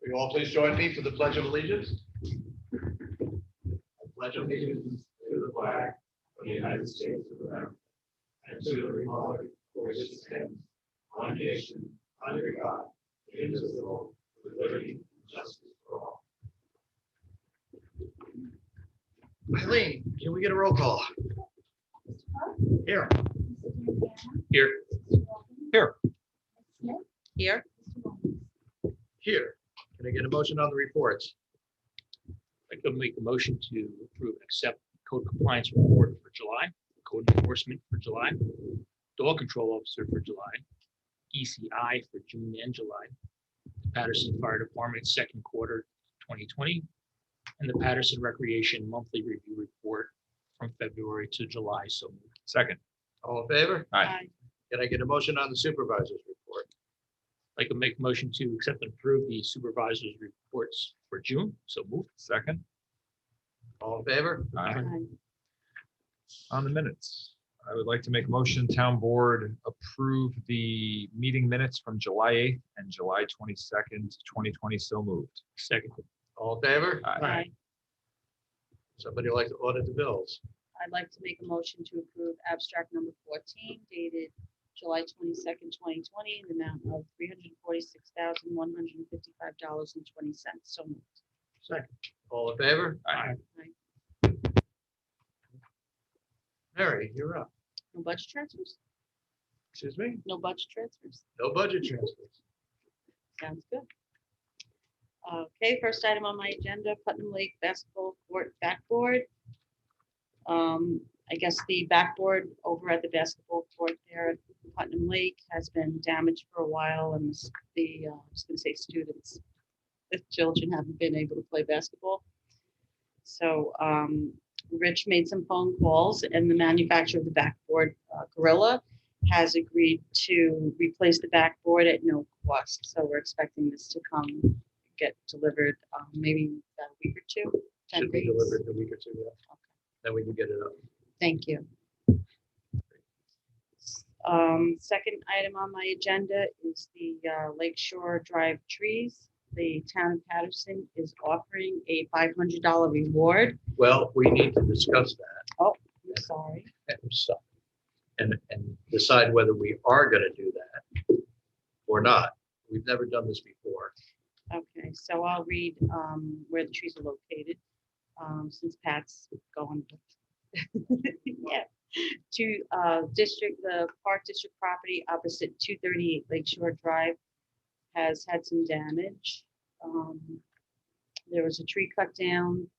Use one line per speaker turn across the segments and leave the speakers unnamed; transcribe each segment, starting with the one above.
Will you all please join me for the Pledge of Allegiance? I pledge allegiance to the flag of the United States of America and to the republic for which it stands, one nation, under God, indivisible, with liberty and justice for all. Eileen, can we get a roll call? Here.
Here. Here.
Here.
Here. Can I get a motion on the reports?
I could make a motion to approve and accept code compliance report for July, code enforcement for July, dog control officer for July, ECI for June and July, the Patterson Fire Department second quarter 2020, and the Patterson Recreation monthly review report from February to July. So moved.
Second.
All in favor?
Aye.
Can I get a motion on the supervisor's report?
I could make a motion to accept and approve the supervisor's reports for June. So moved.
Second.
All in favor?
Aye.
Aye.
On the minutes, I would like to make a motion, town board approve the meeting minutes from July 8th and July 22nd, 2020. So moved.
Second.
All in favor?
Aye.
Somebody like to audit the bills?
I'd like to make a motion to approve abstract number 14 dated July 22nd, 2020, in the amount of $346,155.20. So moved.
Second. All in favor?
Aye.
Mary, you're up.
No budget transfers?
Excuse me?
No budget transfers?
No budget transfers.
Sounds good. Okay, first item on my agenda, Putnam Lake Basketball Court backboard. I guess the backboard over at the basketball court there at Putnam Lake has been damaged for a while, and I was gonna say students, the children haven't been able to play basketball. So Rich made some phone calls, and the manufacturer of the backboard, Gorilla, has agreed to replace the backboard at no cost. So we're expecting this to come, get delivered maybe about a week or two. 10
Should be
days.
delivered in a week or two. Yeah. Then we can get it up.
Thank you. Second item on my agenda is the Lakeshore Drive trees. The town of Patterson is offering a $500 reward.
Well, we need to discuss that.
Oh, I'm sorry.
And decide whether we are going to do that or not. We've never done this before.
Okay, so I'll read where the trees are located, since Pat's going. Yeah, to the Park District property opposite 238 Lakeshore Drive has had some damage. There was a tree cut down.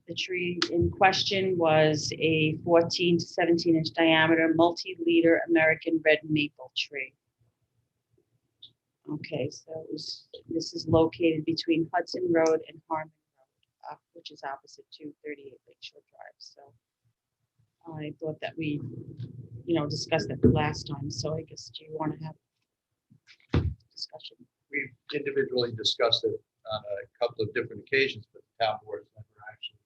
The tree in question was a 14 to 17 inch diameter multi-leader American red maple tree. Okay, so this is located between Hudson Road and Harmon Road, which is opposite 238 Lakeshore Drive. So I thought that we, discussed that the last time. So I guess, do you want to have discussion?
We've individually discussed it on a couple of different occasions, but the town board has never actually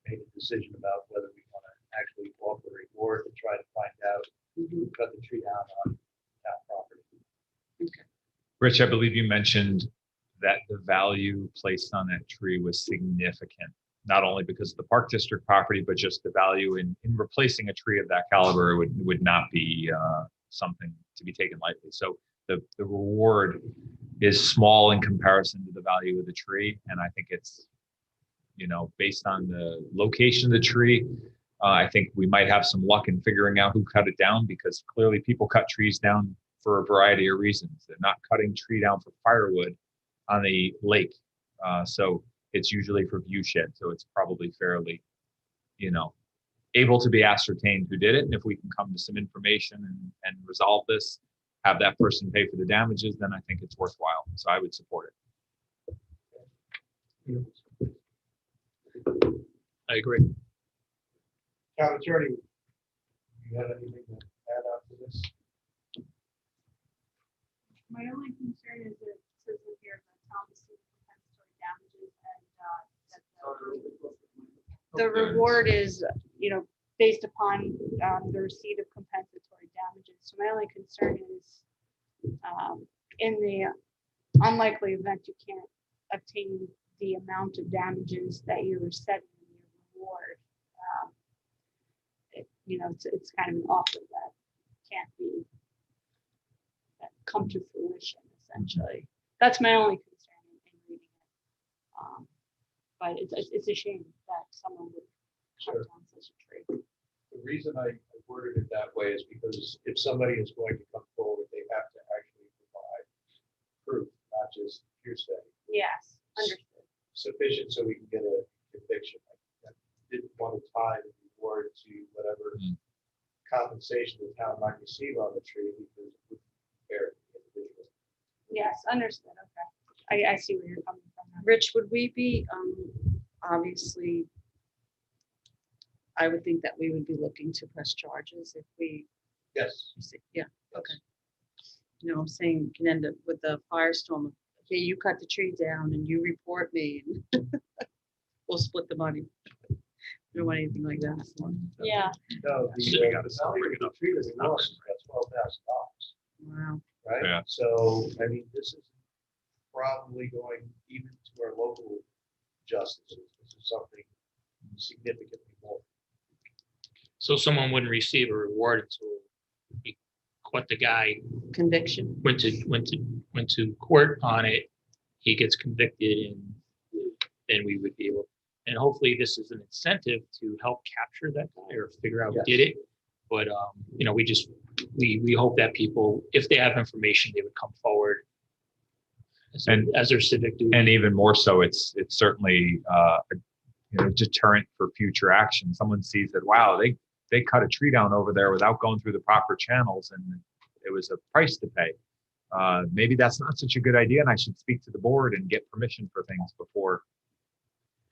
made a decision about whether we want to actually offer a reward and try to find out who cut the tree down on town property.
Okay.
Rich, I believe you mentioned that the value placed on that tree was significant, not only because of the Park District property, but just the value in replacing a tree of that caliber would not be something to be taken lightly. So the reward is small in comparison to the value of the tree. And I think it's, based on the location of the tree, I think we might have some luck in figuring out who cut it down, because clearly people cut trees down for a variety of reasons. They're not cutting tree down for firewood on the lake. So it's usually for view shed. So it's probably fairly, able to be ascertained who did it. And if we can come to some information and resolve this, have that person pay for the damages, then I think it's worthwhile. So I would support it.
I agree.
Town attorney, do you have anything to add on to this?
My only concern is that it says in here that Tom received compensatory damages and
The reward is, based upon the receipt of compensatory damages. So my only concern is in the
unlikely event you can't obtain the amount of damages that you were setting in your reward. It's kind of an offer that can't be that come to fruition, essentially. That's my only concern in reading it. But it's a shame that someone would cut
Sure.
down such a tree.
The reason I worded it that way is because if somebody is going to come forward, they have to actually provide proof, not just hearsay,
Yes, understood.
sufficient so we can get a conviction. I didn't want to tie the reward to whatever compensation the town might receive on the tree because it would bear the individual.
Yes, understood. Okay. I see where you're coming from now.
Rich, would we be, obviously, I would think that we would be looking to press charges if we,
Yes.
yeah, okay. You know, I'm saying can end up with the firestorm. Okay, you cut the tree down and you report me. And we'll split the money. We don't want anything like that.
Yeah,
No,
So we
the
gotta
value
bring
of
it
the
up.
tree is enormous, about $12,000,
Wow.
right?
Yeah.
So, I mean, this is probably going even to our local justices. This is something significantly more.
So someone wouldn't receive a reward until he caught the guy,
Conviction.
went to court on it. He gets convicted, and then we would be able. And hopefully, this is an incentive to help capture that guy or figure out who did it. But we hope that people, if they have information, they would come forward as their civic duty.
And even more so, it's certainly a deterrent for future action. Someone sees that, wow, they cut a tree down over there without going through the proper channels, and it was a price to pay. Maybe that's not such a good idea, and I should speak to the board and get permission for things before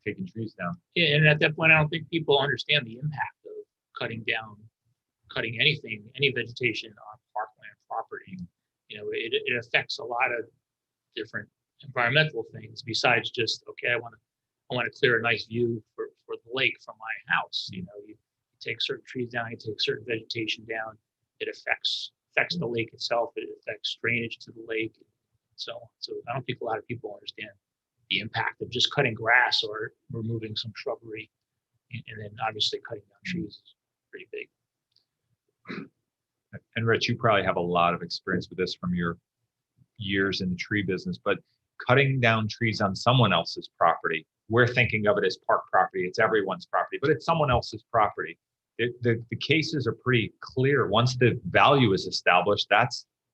taking trees down.
Yeah, and at that point, I don't think people understand the impact of cutting anything, any vegetation on parkland property. You know, it affects a lot of different environmental things besides just, okay, I want to clear a nice view for the lake from my house. You know, you take certain trees down, you take certain vegetation down, it affects the lake itself, it affects drainage to the lake. So I don't think a lot of people understand the impact of just cutting grass or removing some shrubbery, and then obviously cutting down trees is pretty big.
And Rich, you probably have a lot of experience with this from your years in the tree business, but cutting down trees on someone else's property, we're thinking of it as park property, it's everyone's property, but it's someone else's property. The cases are pretty clear. Once the value is established,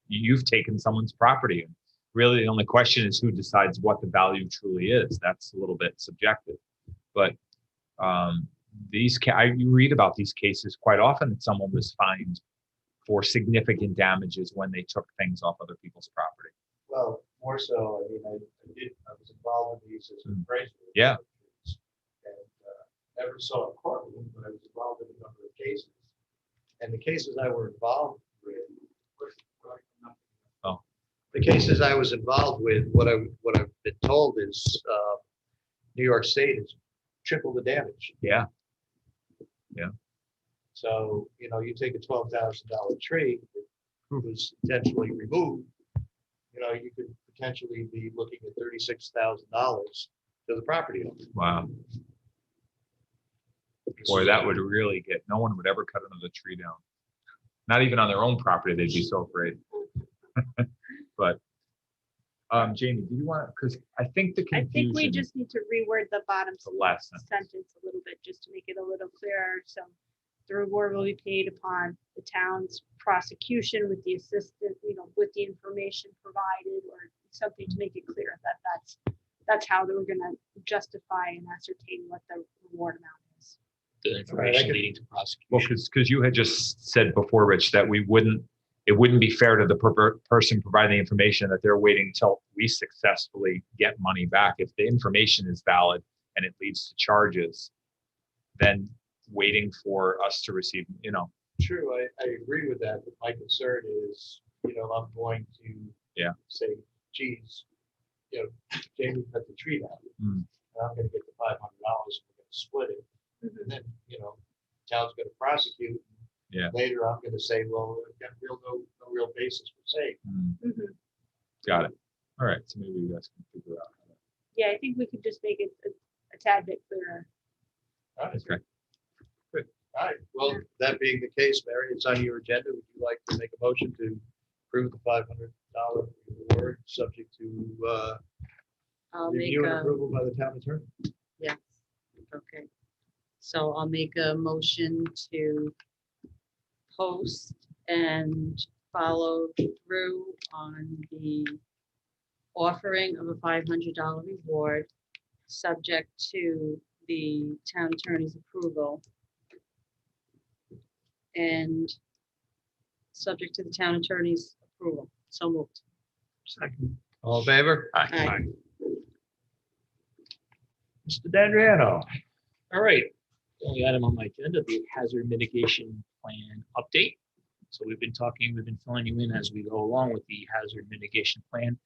you've taken someone's property. Really, the only question is who decides what the value truly is. That's a little bit subjective. But you read about these cases quite often that someone was fined for significant damages when they took things off other people's property.
Well, more so, I mean, I was involved in these as an appraiser.
Yeah.
And never saw a courtroom, but I was involved in a number of cases. And the cases I were involved with, the cases I was involved with, what I've been told is New York State has tripled the damage.
Yeah.
So, you take a $12,000 tree that was intentionally removed, you could potentially be looking at $36,000 to the property owner.
Wow. Boy, that would really no one would ever cut another tree down. Not even on their own property, they'd be so afraid. But Jamie, do you want, because I think the
I
confusion.
think we just need to reword the bottom
The last
sentence a little bit, just to make it a little clearer. So the reward will be paid upon the town's prosecution with the assistant, with the information provided, or something to make it clear that that's how they were going to justify and ascertain what the reward amount is.
The information leading to prosecution.
Well, because you had just said before, Rich, that it wouldn't be fair to the person providing the information that they're waiting until we successfully get money back. If the information is valid and it leads to charges, then waiting for us to receive,
True, I agree with that, but my concern is, I'm going to say, geez, Jamie cut the tree down.
Mm.
I'm going to get the $500 and we're going to split it. And then, town's going to prosecute.
Yeah.
Later, I'm going to say, well, I've got no real basis for saying.
Got it. All right, so maybe you guys can figure out.
Yeah, I think we could just make it a tad bit clearer.
All right,
Okay.
all right. Well, that being the case, Mary, it's on your agenda. Would you like to make a motion to approve the $500 reward subject to
I'll make
review and
a,
approval by the town attorney?
yes, okay. So I'll make a motion to post and follow through on the offering of a $500 reward, subject to the town attorney's approval. And subject to the town attorney's approval. So moved.
Second.
All in favor?
Aye.
Mr. D'Adriano.
All right, the only item on my agenda, the hazard mitigation plan update. So we've been filling you in as we go along with the hazard mitigation plan.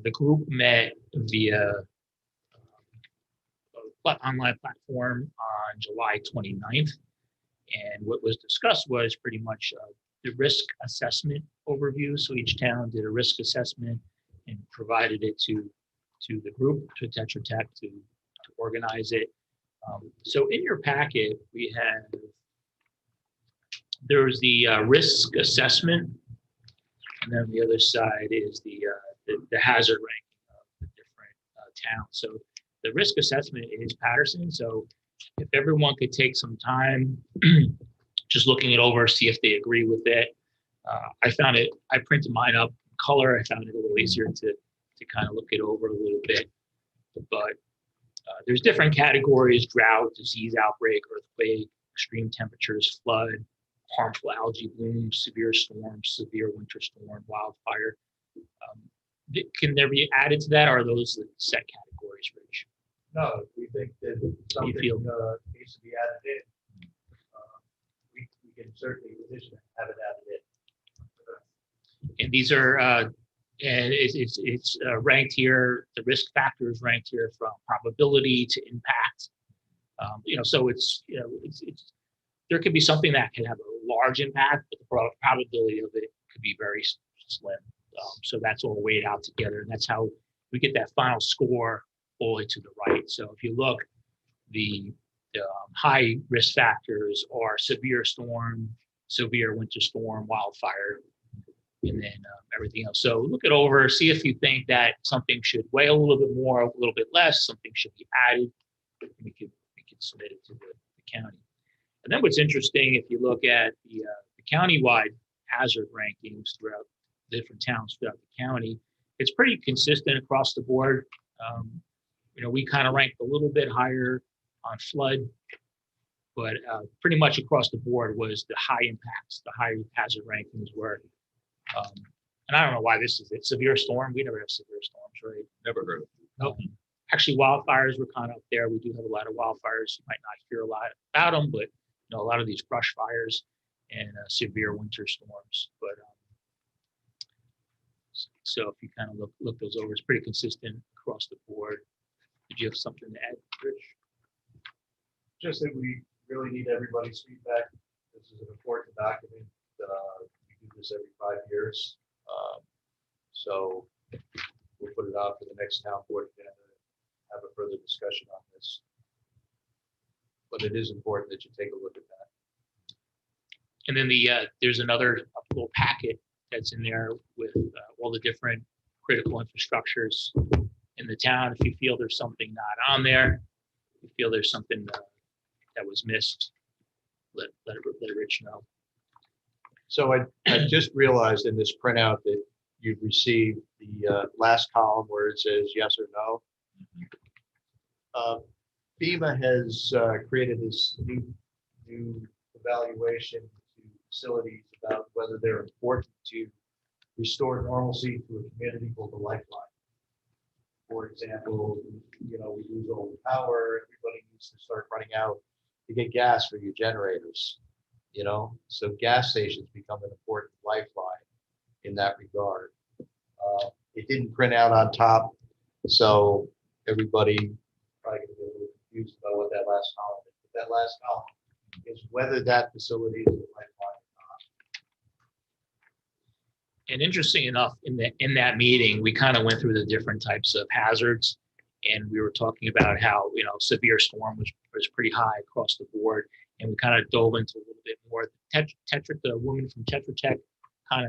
The group met via online platform on July 29th. And what was discussed was pretty much the risk assessment overview. So each town did a risk assessment and provided it to the group, to Tetra Tech, to organize it. So in your packet, there's the risk assessment, and then the other side is the hazard ranking of the different towns. So the risk assessment is Patterson. So if everyone could take some time just looking it over, see if they agree with it. I printed mine up in color. I found it a little easier to kind of look it over a little bit. But there's different categories: drought, disease outbreak, earthquake, extreme temperatures, flood, harmful algae blooms, severe storms, severe winter storm, wildfire. Can there be added to that, or are those the set categories, Rich?
No, we think that something
feel?
needs to be added in. We can certainly petition to have it added in.
And these are, and it's ranked here, the risk factors ranked here from probability to impact. So it's there could be something that can have a large impact, but the probability of it could be very slim. So that's all weighed out together, and that's how we get that final score all the way to the right. So if you look, the high risk factors are severe storm, severe winter storm, wildfire, and then everything else. So look it over, see if you think that something should weigh a little bit more, a little bit less, something should be added. We could submit it to the county. And then what's interesting, if you look at the countywide hazard rankings throughout different towns throughout the county, it's pretty consistent across the board. We kind of ranked a little bit higher on flood, but pretty much across the board was the high impacts, the high hazard rankings were. And I don't know why this is it. Severe storm, we never have severe storms, right?
Never heard of it.
Actually, wildfires were kind of up there. We do have a lot of wildfires. You might not hear a lot about them, but a lot of these brush fires and severe winter storms. But so if you kind of look those over, it's pretty consistent across the board. Did you have something to add, Rich?
Just that we really need everybody's feedback. This is an important document. We do this every 5 years. So we'll put it out for the next town board agenda, have a further discussion on this. But it is important that you take a look at that.
And then there's another little packet that's in there with all the different critical infrastructures in the town. If you feel there's something not on there, if you feel there's something that was missed, let Rich know.
So I just realized in this printout that you've received the last column where it says yes or no. FEMA has created this new evaluation to facilities about whether they're important to restore normalcy to a community called the lifeline. For example, we lose all the power, everybody needs to start running out to get gas for your generators. So gas stations become an important lifeline in that regard. It didn't print out on top, so everybody probably gonna be a little confused about what that last column is. But that last column is whether that facility is a lifeline or not.
And interesting enough, in that meeting, we kind of went through the different types of hazards. And we were talking about how, severe storm was pretty high across the board. And we kind of dove into a little bit more. The woman from Tetra Tech,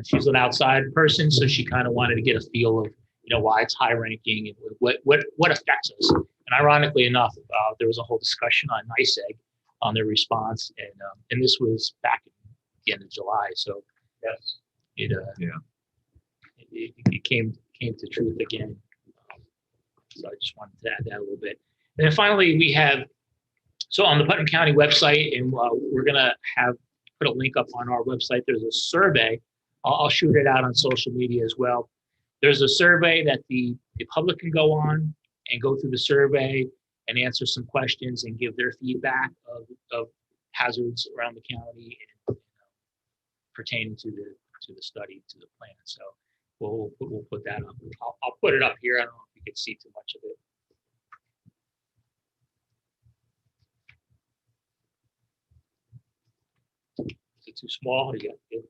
she's an outside person. So she kind of wanted to get a feel of, why it's high ranking and what affects us. And ironically enough, there was a whole discussion on Nys Dec on their response. And this was back at the end of July. So
Yes.
It came to truth again. So I just wanted to add that a little bit. And then finally, we have, so on the Putnam County website, and we're going to put a link up on our website. There's a survey. I'll shoot it out on social media as well. There's a survey that the public can go on and go through the survey and answer some questions and give their feedback of hazards around the county and pertaining to the study, to the plan. So we'll put that up. I'll put it up here. I don't know if you can see too much of it. Is it too small? Or you got it?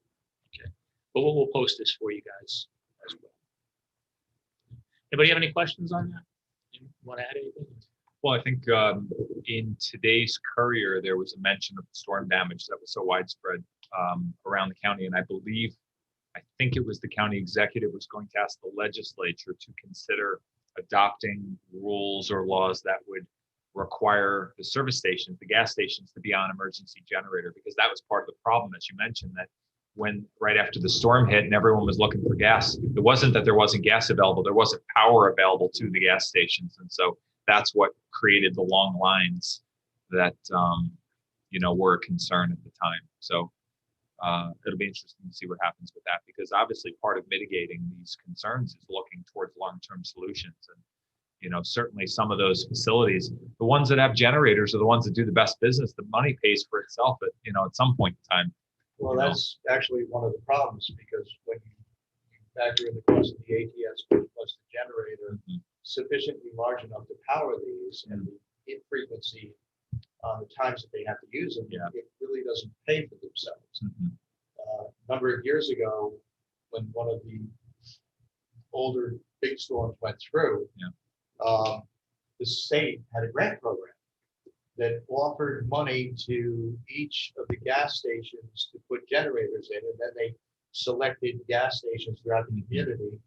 Okay. But we'll post this for you guys as well. Anybody have any questions on that? You want to add anything?
Well, I think in today's Courier, there was a mention of the storm damage that was so widespread around the county. And I think it was the county executive was going to ask the legislature to consider adopting rules or laws that would require the service stations, the gas stations, to be on emergency generator, because that was part of the problem, as you mentioned, that when right after the storm hit and everyone was looking for gas, it wasn't that there wasn't gas available, there wasn't power available to the gas stations. And so that's what created the long lines that, were a concern at the time. So it'll be interesting to see what happens with that, because obviously part of mitigating these concerns is looking towards long-term solutions. And, certainly some of those facilities, the ones that have generators are the ones that do the best business. The money pays for itself at some point in time.
Well, that's actually one of the problems, because when you factor in the cost of the ATS plus the generator, sufficiently large enough to power these and the infrequency on the times that they have to use them, it really doesn't pay for themselves. A number of years ago, when one of the older big storms went through, the state had a grant program that offered money to each of the gas stations to put generators in, and then they selected gas stations throughout the community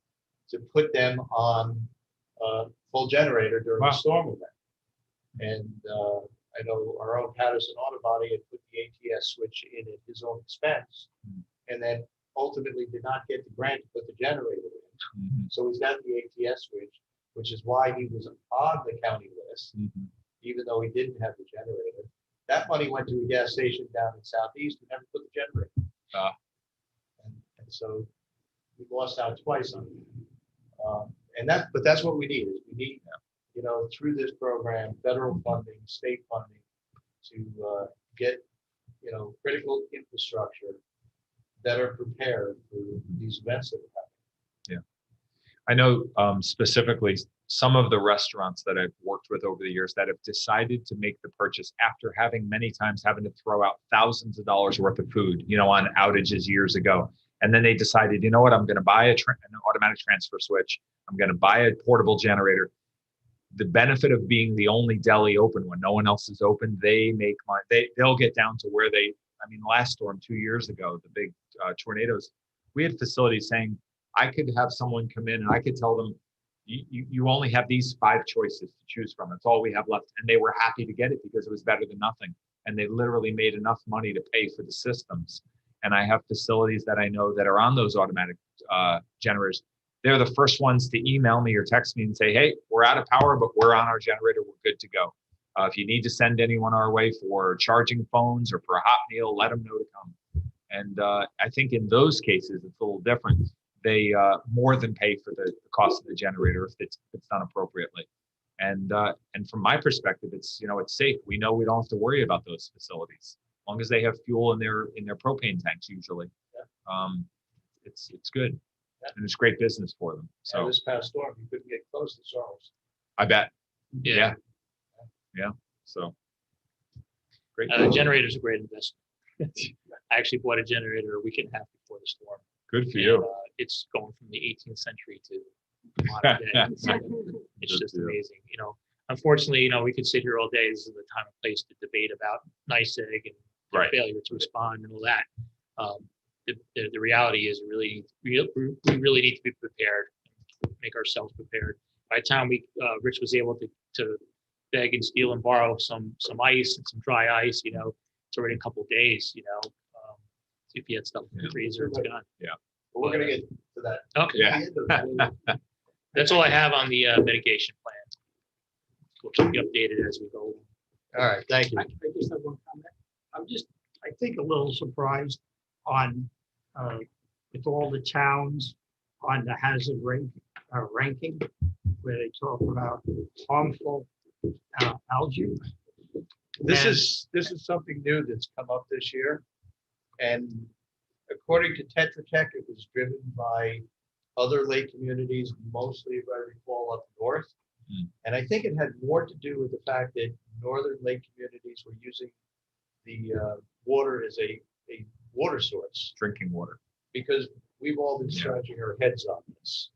to put them on full generator during the storm event. And I know our own Patterson Auto Body had put the ATS switch in at his own expense, and then ultimately did not get the grant to put the generator in. So he's got the ATS switch, which is why he was on the county list, even though he didn't have the generator. That money went to a gas station down in Southeast who never put the generator. And so we lost out twice on it. But that's what we need. Is we need, through this program, federal funding, state funding, to get, critical infrastructure better prepared for these events that are happening.
I know specifically some of the restaurants that I've worked with over the years that have decided to make the purchase after many times having to throw out thousands of dollars worth of food, on outages years ago. And then they decided, you know what, I'm going to buy an automatic transfer switch. I'm going to buy a portable generator. The benefit of being the only deli open when no one else is open, they make money. They'll get down to where the last storm 2 years ago, the big tornadoes, we had facilities saying, I could have someone come in and I could tell them, you only have these 5 choices to choose from. That's all we have left. And they were happy to get it because it was better than nothing. And they literally made enough money to pay for the systems. And I have facilities that I know that are on those automatic generators. They're the first ones to email me or text me and say, hey, we're out of power, but we're on our generator. We're good to go. If you need to send anyone our way for charging phones or for a hot meal, let them know to come. And I think in those cases, it's a little different. They more than pay for the cost of the generator if it's done appropriately. And from my perspective, it's safe. We know we don't have to worry about those facilities as long as they have fuel in their propane tanks. Usually, it's good, and it's great business for them. So
this past storm, you couldn't get close to Charles.
I bet.
Yeah.
So great.
Generator's a great investment. I actually bought a generator a week and a half before the storm.
Good for you.
it's going from the 18th century to modern day. It's just
Yeah.
amazing, Unfortunately, we could sit here all day. This is the time and place to debate about Nys Dec and their
Right.
failure to respond and all that. The reality is we really need to be prepared, make ourselves prepared. By the time Rich was able to beg and steal and borrow some ice and some dry ice, it's already a couple of days, if you had stuff in the freezer, it's gone.
But we're gonna get to that.
Okay,
Yeah.
that's all I have on the mitigation plan. We'll keep you updated as we go.
All right, thank you.
I just have one comment. I think a little surprised on, with all the towns on the hazard ranking, where they talk about harmful algae.
This
And-
is something new that's come up this year. And according to Tetra Tech, it was driven by other lake communities, mostly, if I recall, up north.
Hmm.
And I think it had more to do with the fact that northern lake communities were using the water as a water source,
Drinking water.
because we've all been
Yeah.
scratching our heads on this.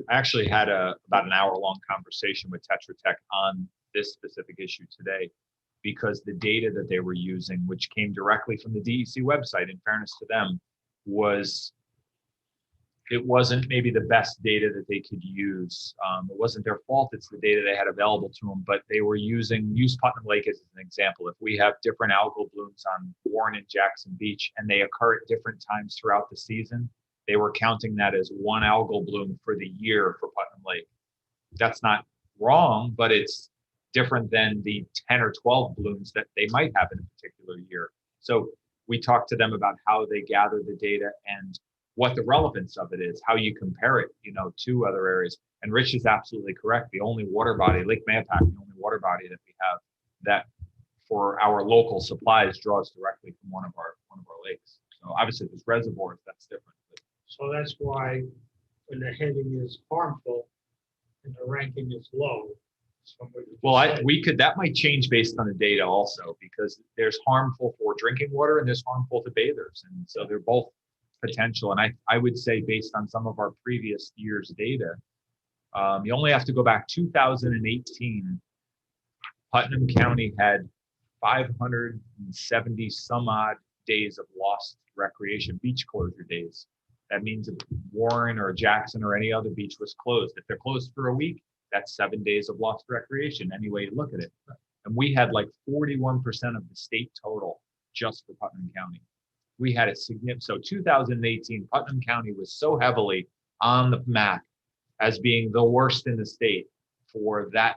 I actually had about an hour-long conversation with Tetra Tech on this specific issue today, because the data that they were using, which came directly from the DEC website, in fairness to them, it wasn't maybe the best data that they could use. It wasn't their fault, it's the data they had available to them, but they were use Putnam Lake as an example. If we have different algal blooms on Warren and Jackson Beach, and they occur at different times throughout the season, they were counting that as one algal bloom for the year for Putnam Lake. That's not wrong, but it's different than the 10 or 12 blooms that they might have in a particular year. So we talked to them about how they gather the data and what the relevance of it is, how you compare it, to other areas. And Rich is absolutely correct. The only water body, Lake Mayapack, the only water body that we have that for our local supplies draws directly from one of our lakes. So obviously there's reservoirs, that's different. But
So that's why when the heading is harmful and the ranking is low. somebody just
well,
said-
that might change based on the data also, because there's harmful for drinking water and there's harmful to bathers. And so they're both potential. And I would say based on some of our previous year's data, you only have to go back 2018. Putnam County had 570 some odd days of lost recreation beach closure days. That means if Warren or Jackson or any other beach was closed, if they're closed for a week, that's 7 days of lost recreation, any way you look at it. And we had like 41% of the state total just for Putnam County. We had a significant, so 2018, Putnam County was so heavily on the map as being the worst in the state for that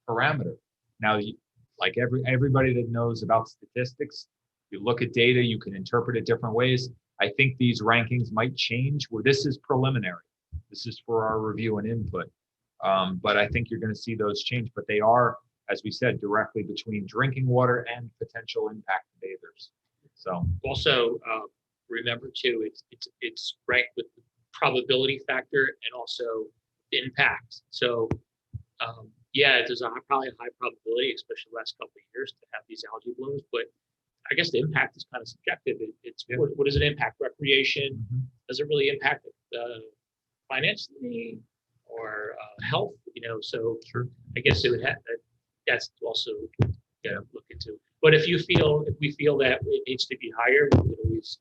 parameter. Now, like everybody that knows about statistics, you look at data, you can interpret it different ways. I think these rankings might change, where this is preliminary. This is for our review and input. But I think you're going to see those change, but they are, as we said, directly between drinking water and potential impact to bathers. So
Also, remember too, it's ranked with the probability factor and also the impact. So yeah, there's probably a high probability, especially the last couple of years, to have these algae blooms, but I guess the impact is kind of subjective. It's
Yeah.
what does it impact? Recreation? Does it really impact financially or health? So
sure.
I guess it would have that's also look into. But if we feel that it needs to be higher, we could always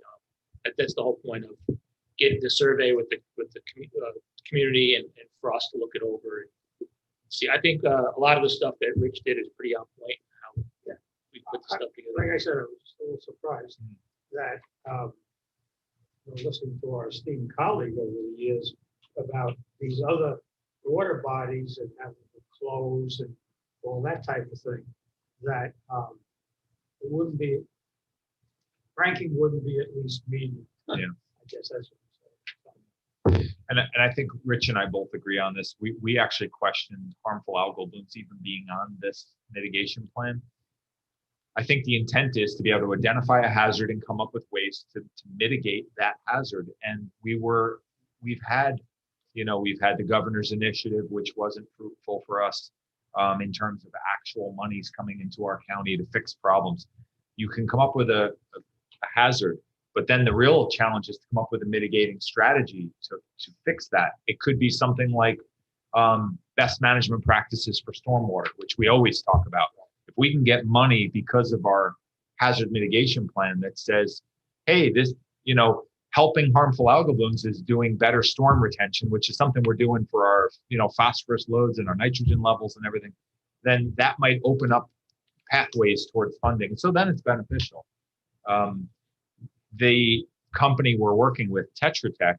that's the whole point of getting the survey with the community and for us to look it over. And see, I think a lot of the stuff that Rich did is pretty on point. How we put the stuff together.
Like I said, I was a little surprised that, listening to our esteemed colleague over the years about these other water bodies and having to close and all that type of thing, that it wouldn't be, ranking wouldn't be at least medium.
Yeah.
I guess that's what I'm saying.
And I think Rich and I both agree on this. We actually questioned harmful algal blooms even being on this mitigation plan. I think the intent is to be able to identify a hazard and come up with ways to mitigate that hazard. And we've had the governor's initiative, which wasn't fruitful for us in terms of actual monies coming into our county to fix problems. You can come up with a hazard, But then the real challenge is to come up with a mitigating strategy to fix that. It could be something like best management practices for stormwater, which we always talk about. If we can get money because of our hazard mitigation plan that says, hey, this, helping harmful algal blooms is doing better storm retention, which is something we're doing for our, phosphorus loads and our nitrogen levels and everything, then that might open up pathways towards funding. So then it's beneficial. The company we're working with, Tetra Tech,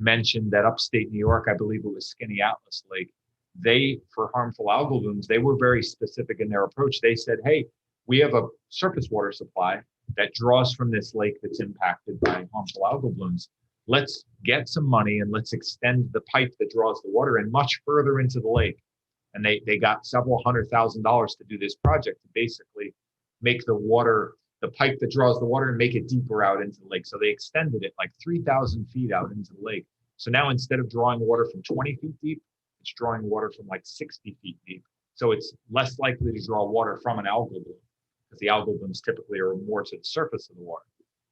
mentioned that upstate New York, I believe it was Skinny Atlas Lake, for harmful algal blooms, they were very specific in their approach. They said, hey, we have a surface water supply that draws from this lake that's impacted by harmful algal blooms. Let's get some money and let's extend the pipe that draws the water in much further into the lake. And they got several $100,000 to do this project to basically make the pipe that draws the water and make it deeper out into the lake. So they extended it like 3,000 feet out into the lake. So now instead of drawing water from 20 feet deep, it's drawing water from like 60 feet deep. So it's less likely to draw water from an algal bloom, because the algal blooms typically are more to the surface of the water.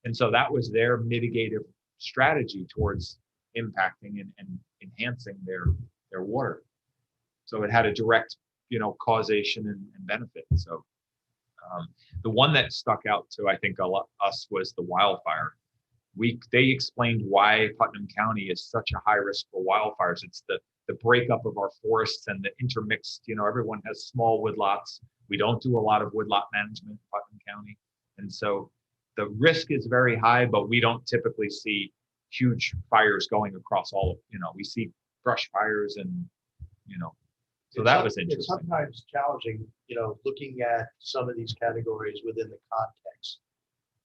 And so that was their mitigative strategy towards impacting and enhancing their water. So it had a direct, causation and benefit. So the one that stuck out to, I think, us was the wildfire. They explained why Putnam County is such a high risk for wildfires. It's the breakup of our forests and the intermixed, everyone has small woodlots. We don't do a lot of woodlot management in Putnam County. And so the risk is very high, but we don't typically see huge fires going across all of, we see brush fires and, so that was interesting.
It's sometimes challenging, looking at some of these categories within the context.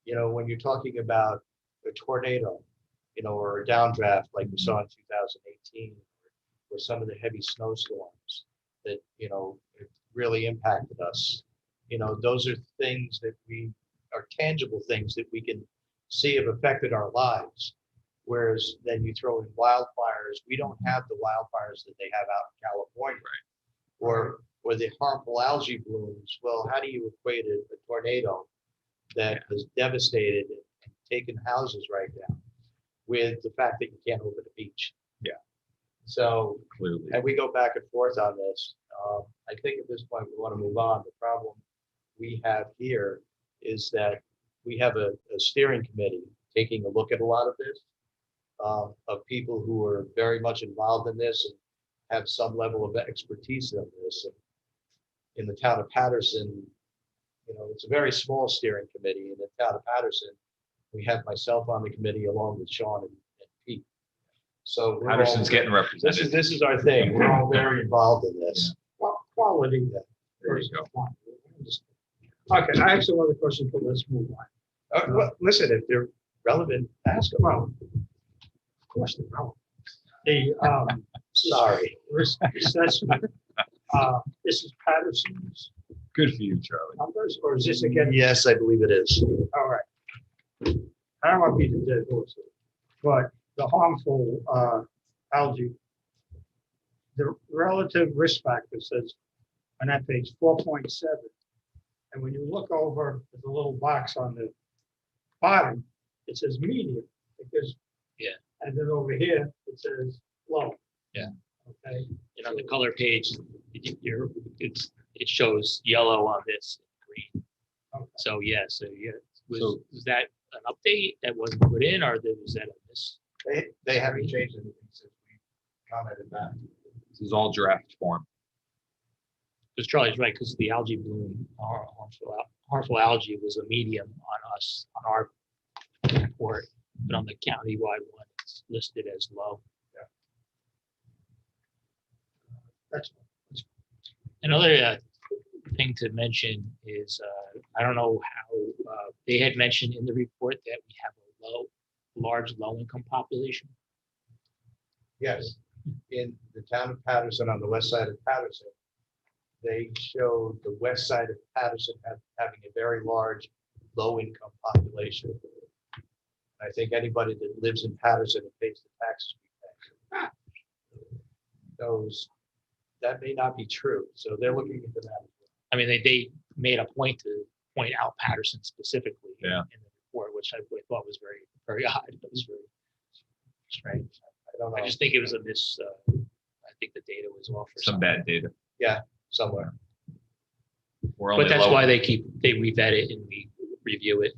When you're talking about a tornado, or a downdraft like we saw in 2018, or some of the heavy snowstorms that, it really impacted us. Those are things that are tangible things that we can see have affected our lives. Whereas then you throw in wildfires, we don't have the wildfires that they have out in California. Right. Or the harmful algae blooms. Well, how do you equate a tornado that has devastated and taken houses right down with the fact that you can't open a beach?
Yeah.
So
clearly,
and we go back and forth on this. I think at this point we want to move on. The problem we have here is that we have a steering committee taking a look at a lot of this, of people who are very much involved in this and have some level of expertise in this. And in the town of Patterson, it's a very small steering committee. In the town of Patterson, we have myself on the committee along with Sean and Pete. So
Patterson's getting represented.
This is our thing. We're all very involved in this.
Quality.
There you go.
Okay, I have some other questions, but let's move on.
Well, listen, if they're relevant, ask them.
Well, of course they're relevant. The
Sorry.
risk assessment. This is Patterson's
Good for you, Charlie.
numbers, or is this again?
Yes, I believe it is.
All right. I don't want to beat the dead horse, but the harmful algae, the relative risk factor says on that page 4.7. And when you look over at the little box on the bottom, it says medium. Because and then over here it says low.
Yeah.
Okay.
And on the color page, it shows yellow on this, green.
Okay.
So was that an update that wasn't put in, or was that a miss?
They haven't changed anything since we commented back.
This is all draft form.
Because Charlie's right, because the algae bloom, harmful algae was a medium on us, on our report, but on the county-wide one, it's listed as low.
That's
Another thing to mention is, I don't know how, they had mentioned in the report that we have a large low-income population.
Yes, in the town of Patterson, on the west side of Patterson, they showed the west side of Patterson having a very large low-income population. I think anybody that lives in Patterson and pays the taxes we pay knows that may not be true. So they're looking into that.
I mean, they made a point to point out Patterson specifically in the report, which I thought was very very odd. It was very strange.
I don't know.
I just think it was a I think the data was off or
Some
something.
bad data.
Somewhere.
We're only
But that's
low-
why they revet it and we review it.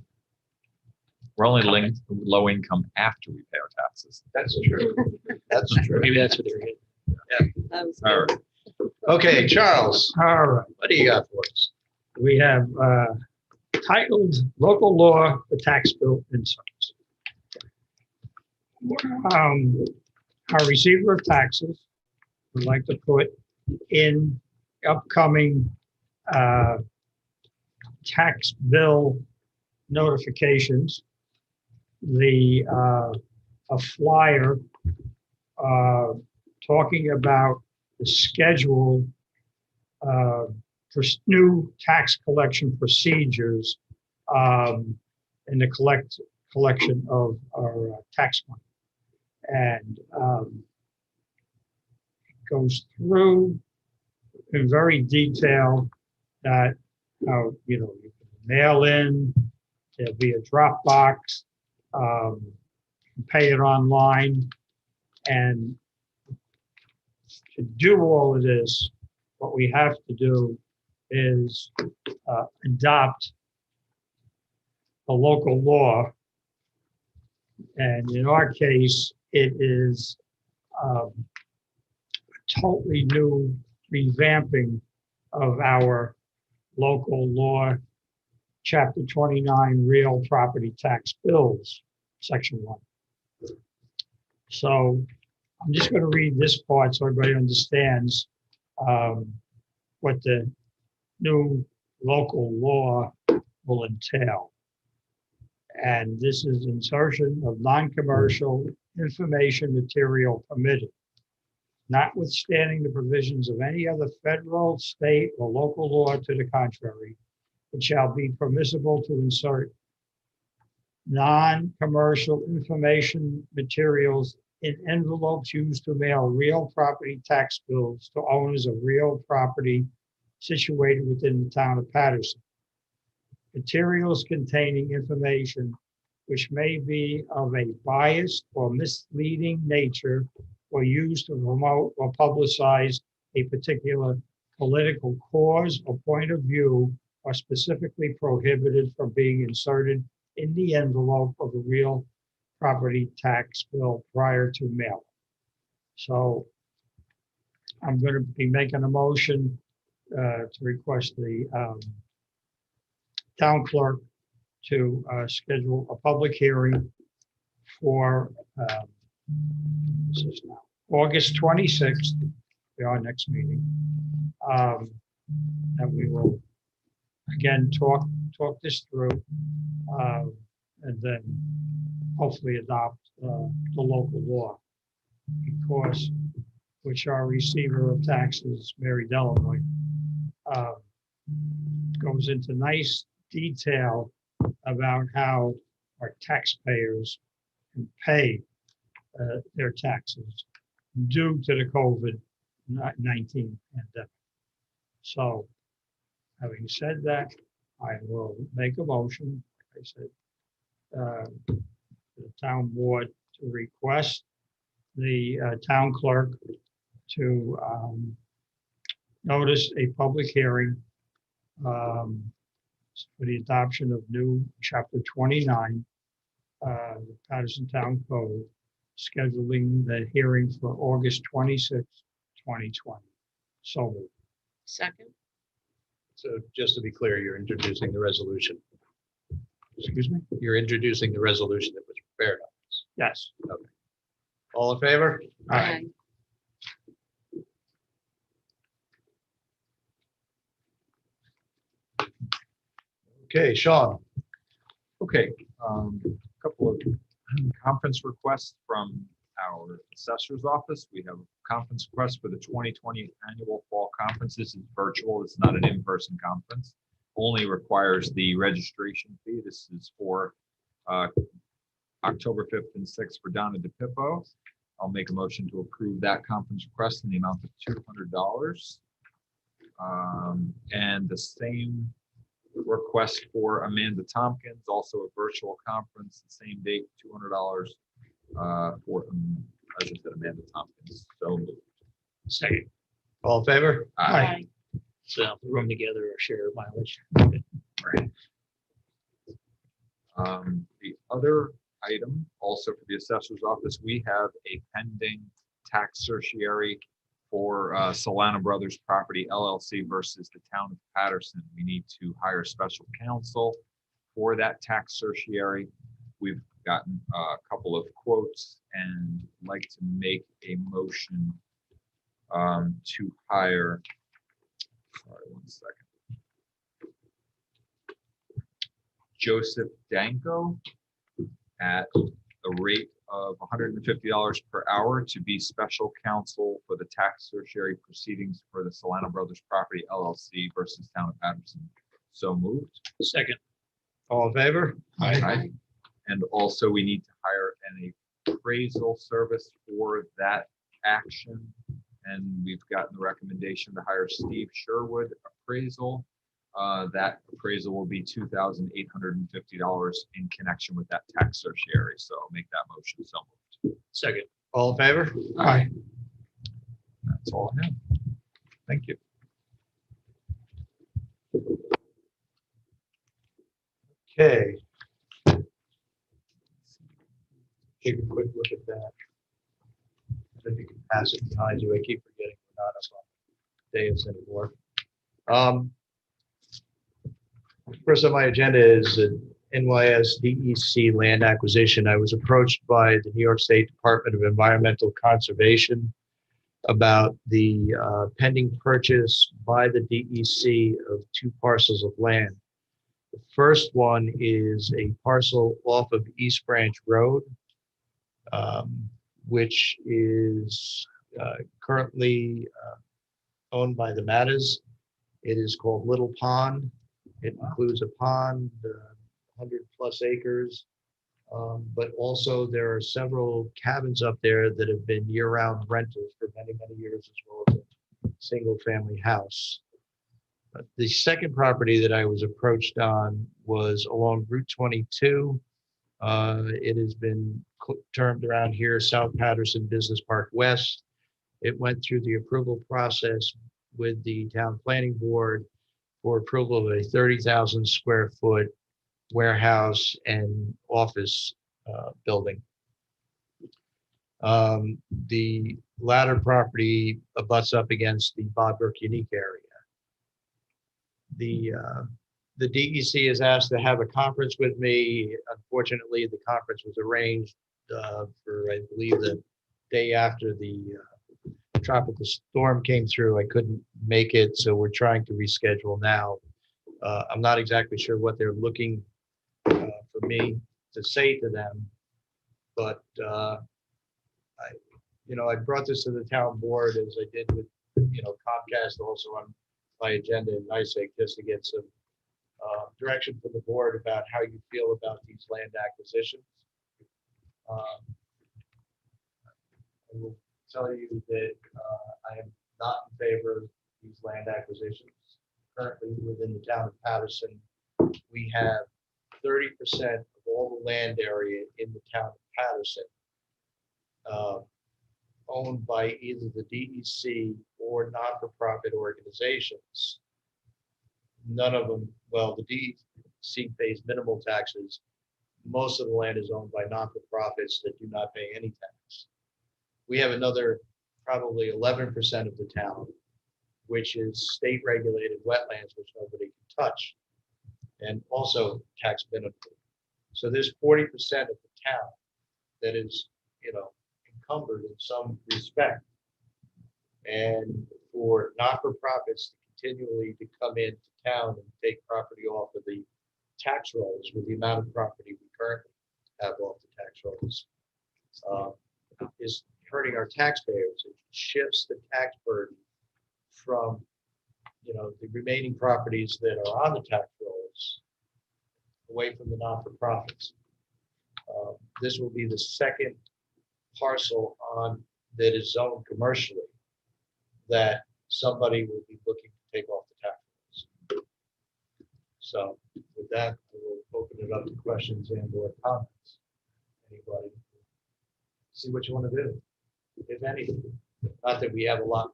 We're only low income after we pay our taxes.
That's true. That's true.
Maybe that's what they're getting.
That was
All
good.
right.
Okay, Charles,
All right,
what do you got for us?
we have titled Local Law, the Tax Bill Inserts. Our receiver of taxes would like to put in upcoming tax bill notifications, a flyer talking about the schedule for new tax collection procedures in the collection of our tax money. And it goes through in very detail that how you can mail in, there'll be a drop box, pay it online, and to do all of this, what we have to do is adopt a local law. And in our case, it is a totally new revamping of our local law, Chapter 29, Real Property Tax Bills, Section 1. So I'm just going to read this part so everybody understands what the new local law will entail. And this is insertion of non-commercial information material permitted, notwithstanding the provisions of any other federal, state, or local law to the contrary. It shall be permissible to insert non-commercial information materials in envelopes used to mail real property tax bills to owners of real property situated within the town of Patterson. Materials containing information which may be of a biased or misleading nature or used to promote or publicize a particular political cause or point of view are specifically prohibited from being inserted in the envelope of a real property tax bill prior to mail. So I'm going to be making a motion to request the town clerk to schedule a public hearing for this is now August 26th, our next meeting. And we will again talk this through and then hopefully adopt the local law. Because which our receiver of taxes, Mary Delanoy, goes into nice detail about how our taxpayers can pay their taxes due to the COVID-19 pandemic. So, having said that, I will make a motion, like I said, to the town board to request the town clerk to notice a public hearing for the adoption of new Chapter 29, the Patterson Town Code, scheduling the hearing for August 26, 2020. So moved.
Second?
So just to be clear, you're introducing the resolution.
Excuse me?
You're introducing the resolution that was prepared.
Yes.
All in favor?
Aye.
Okay, Sean.
Okay, a couple of conference requests from our assessor's office. We have a conference request for the 2020 annual fall conference. This is virtual. It's not an in-person conference. Only requires the registration fee. This is for October 5th and 6th for Donna DePippo. I'll make a motion to approve that conference request in the amount of $200. And the same request for Amanda Tompkins, also a virtual conference, the same date, $200 for, as I said, Amanda Tompkins. So
Second,
All in favor?
Aye.
so the room together or share mileage.
right. The other item, also for the assessor's office, we have a pending tax certiorari for Solana Brothers Property LLC versus the town of Patterson. We need to hire special counsel for that tax certiorari. We've gotten a couple of quotes and like to make a motion to hire, sorry, 1 second. Joseph Danko at a rate of $150 per hour to be special counsel for the tax certiorari proceedings for the Solana Brothers Property LLC versus Town of Patterson. So moved.
Second,
All in favor?
Aye. And also we need to hire an appraisal service for that action. And we've gotten the recommendation to hire Steve Sherwood Appraisal. That appraisal will be $2,850 in connection with that tax certiorari. So I'll make that motion. So moved.
second,
All in favor?
Aye. That's all I have. Thank you.
Okay. Take a quick look at that. If you can pass it behind you, I keep forgetting we're not up on days anymore. First on my agenda is the NYS DEC land acquisition. I was approached by the New York State Department of Environmental Conservation about the pending purchase by the DEC of 2 parcels of land. The first one is a parcel off of East Branch Road, which is currently owned by the Mattas. It is called Little Pond. It includes a pond, 100+ acres, but also there are several cabins up there that have been year-round rentals for many, many years, as well as a single-family house. The second property that I was approached on was along Route 22. It has been termed around here South Patterson Business Park West. It went through the approval process with the town planning board for approval of a 30,000 square foot warehouse and office building. The latter property abuts up against the Bob Brook Unique area. The DEC has asked to have a conference with me. Unfortunately, the conference was arranged for, I believe, the day after the tropical storm came through. I couldn't make it, so we're trying to reschedule now. I'm not exactly sure what they're looking for me to say to them, but I brought this to the town board as I did with Comcast, also on my agenda in Nys Dec, just to get some direction from the board about how you feel about these land acquisitions. I will tell you that I am not in favor of these land acquisitions. Currently within the town of Patterson, we have 30% of all the land area in the town of Patterson owned by either the DEC or not-for-profit organizations. None of them, well, the DEC pays minimal taxes. Most of the land is owned by not-for-profits that do not pay any tax. We have another probably 11% of the town, which is state-regulated wetlands, which nobody can touch, and also tax minimum. So there's 40% of the town that is, encumbered in some respect. And for not-for-profits to continually to come into town and take property off of the tax rolls with the amount of property we currently have off the tax rolls is hurting our taxpayers. It shifts the tax burden from the remaining properties that are on the tax rolls away from the not-for-profits. This will be the second parcel that is zoned commercially that somebody will be looking to take off the tax rolls.
So with that, we'll open it up to questions and or comments. Anybody? See what you want to do, if anything. Not that we have a lot.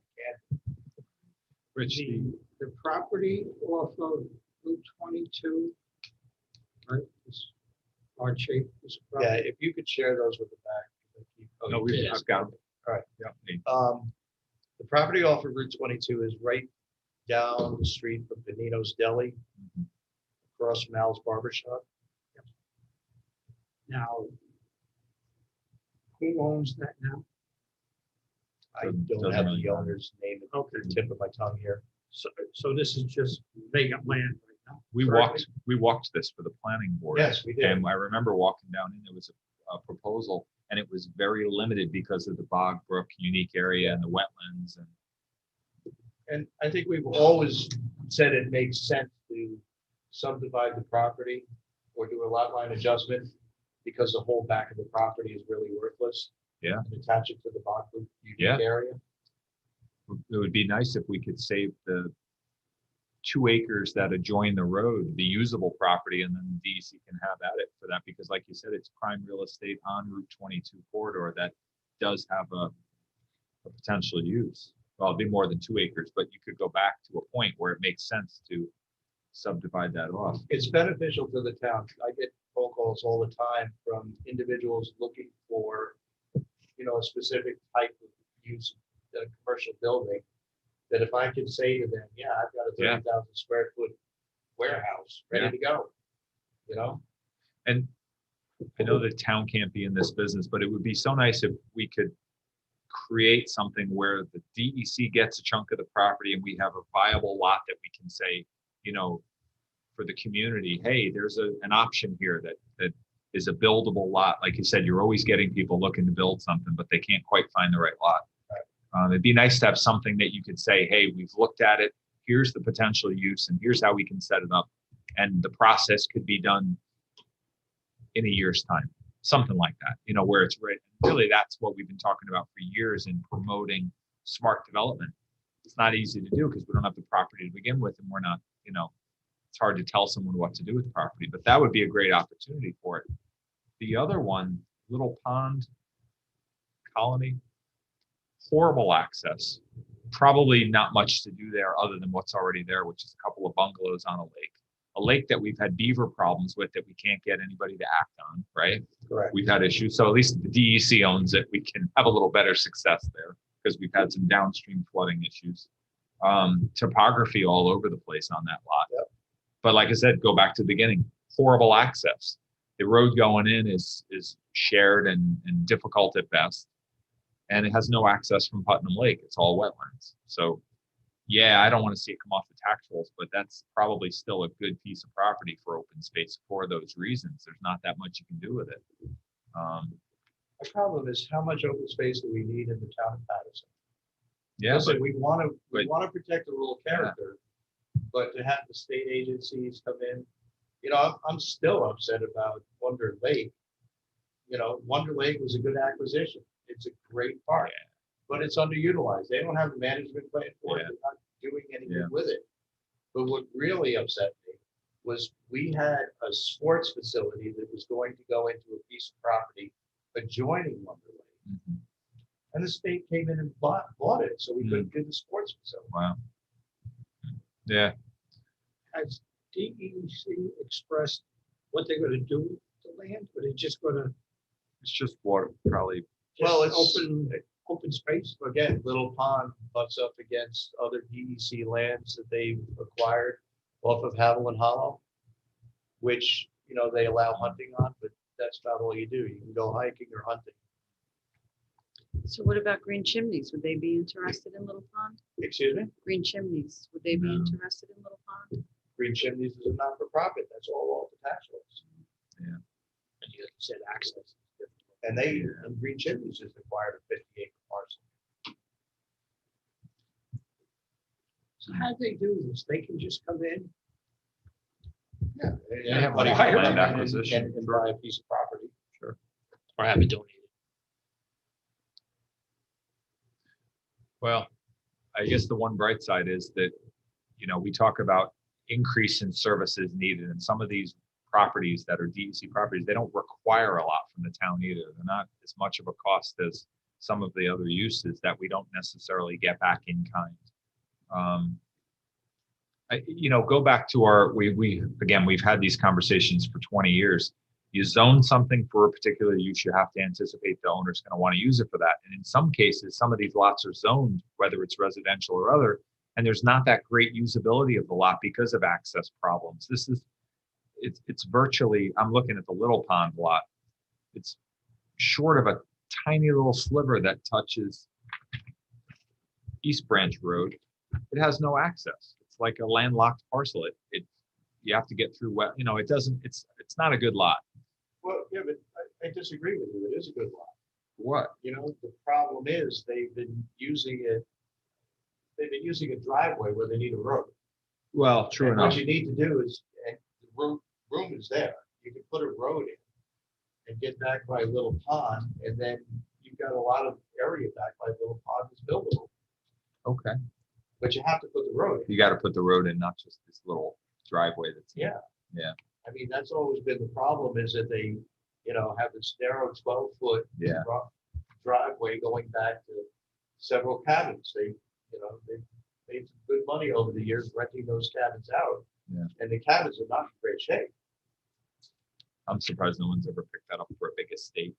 Rich,
The property off of Route 22, right? This odd shape. This
Yeah,
property.
if you could share those with the back. Oh,
no,
you
we
did.
have got.
All right.
Yeah.
The property off of Route 22 is right down the street from Benino's Deli,
Mhm.
across from Al's Barber Shop.
Now, who owns that now?
I
Doesn't
don't have
really
the
matter.
owner's name at
Okay,
the tip of my tongue here.
so this is just vacant land right now.
We
Correct.
walked this for the planning board.
Yes, we did.
And I remember walking down and there was a proposal and it was very limited because of the Bog Brook unique area and the wetlands and.
And I think we've always said it makes sense to subdivide the property or do a lot line adjustment because the whole back of the property is really worthless.
Yeah.
And attach it to the Bach Group
Yeah.
unique area.
It would be nice if we could save the 2 acres that adjoin the road, the usable property, and then DEC can have at it for that, because like you said, it's prime real estate on Route 22 corridor that does have a potential use. Well, it'd be more than 2 acres, but you could go back to a point where it makes sense to subdivide that off.
It's beneficial to the town. I get phone calls all the time from individuals looking for, a specific type of use, a commercial building. That if I could say to them, yeah, I've got a
Yeah.
30,000 square foot warehouse ready
Yeah.
to go.
And I know the town can't be in this business, but it would be so nice if we could create something where the DEC gets a chunk of the property and we have a viable lot that we can say, for the community, hey, there's an option here that is a buildable lot. Like you said, you're always getting people looking to build something, but they can't quite find the right lot. It'd be nice to have something that you could say, hey, we've looked at it. Here's the potential use and here's how we can set it up. And the process could be done in a year's time, something like that, where it's right. Really, that's what we've been talking about for years in promoting smart development. It's not easy to do because we don't have the property to begin with, and we're not, it's hard to tell someone what to do with the property, but that would be a great opportunity for it. The other one, Little Pond Colony, horrible access, probably not much to do there other than what's already there, which is a couple of bungalows on a lake that we've had beaver problems with that we can't get anybody to act on, right?
Correct.
We've had issues. So at least the DEC owns it. We can have a little better success there because we've had some downstream flooding issues. Topography all over the place on that lot.
Yep.
But like I said, go back to the beginning, horrible access. The road going in is shared and difficult at best. And it has no access from Putnam Lake. It's all wetlands. So yeah, I don't want to see it come off the tax rolls, but that's probably still a good piece of property for open space for those reasons. There's not that much you can do with it.
The problem is how much open space do we need in the town of Patterson?
Yeah,
Listen,
but
we want
but-
to protect the rural character, but to have the state agencies come in, I'm still upset about Wonder Lake. Wonder Lake was a good acquisition. It's a great park, but it's underutilized. They don't have a management plan for it.
Yeah.
They're not doing anything
Yeah.
with it. But what really upset me was we had a sports facility that was going to go into a piece of property adjoining Wonder Lake.
Mhm.
And the state came in and bought it, so we couldn't do the sports facility.
Wow. Yeah,
Has DEC expressed what they're gonna do with the land, or they're just gonna
it's just water, probably.
Well,
just
it's
open space?
again, Little Pond butts up against other DEC lands that they've acquired off of Haviland Hollow, which, they allow hunting on, but that's about all you do. You can go hiking or hunting.
So what about Green Chimneys? Would they be interested in Little Pond?
Excuse me?
Green Chimneys, would they be
No.
interested in Little Pond?
Green Chimneys is a not-for-profit. That's all the tax rolls.
And you said access.
And and Green Chimneys has acquired a 50-acre parcel.
So how do they do this? They can just come in?
Yeah.
They have
Anybody
like
can
land
come in
acquisition.
and buy a piece of property.
Or have it donated.
Well, I guess the one bright side is that, we talk about increase in services needed. And some of these properties that are DEC properties, they don't require a lot from the town either. They're not as much of a cost as some of the other uses that we don't necessarily get back in kind. Go back to we've had these conversations for 20 years. You zone something for a particular use, you have to anticipate the owner's going to want to use it for that. And in some cases, some of these lots are zoned, whether it's residential or other, and there's not that great usability of the lot because of access problems. It's virtually, I'm looking at the Little Pond lot. It's short of a tiny little sliver that touches East Branch Road. It has no access. It's like a landlocked parcel. You have to get through it's not a good lot.
Well, yeah, but I disagree with you. It is a good lot.
What?
The problem is they've been using a driveway where they need a road.
Well, true
And
enough.
what you need to do is, and the room is there. You can put a road in and get back by Little Pond, and then you've got a lot of area back by Little Pond that's buildable.
Okay.
But you have to put the road in.
You got to put the road in, not just this little driveway that's.
Yeah.
Yeah.
I mean, that's always been the problem, is that they, have this narrow 12-foot
Yeah.
driveway going back to several cabins. They made some good money over the years renting those cabins out.
Yeah.
And the cabins are not in great shape.
I'm surprised no one's ever picked that up for a big estate,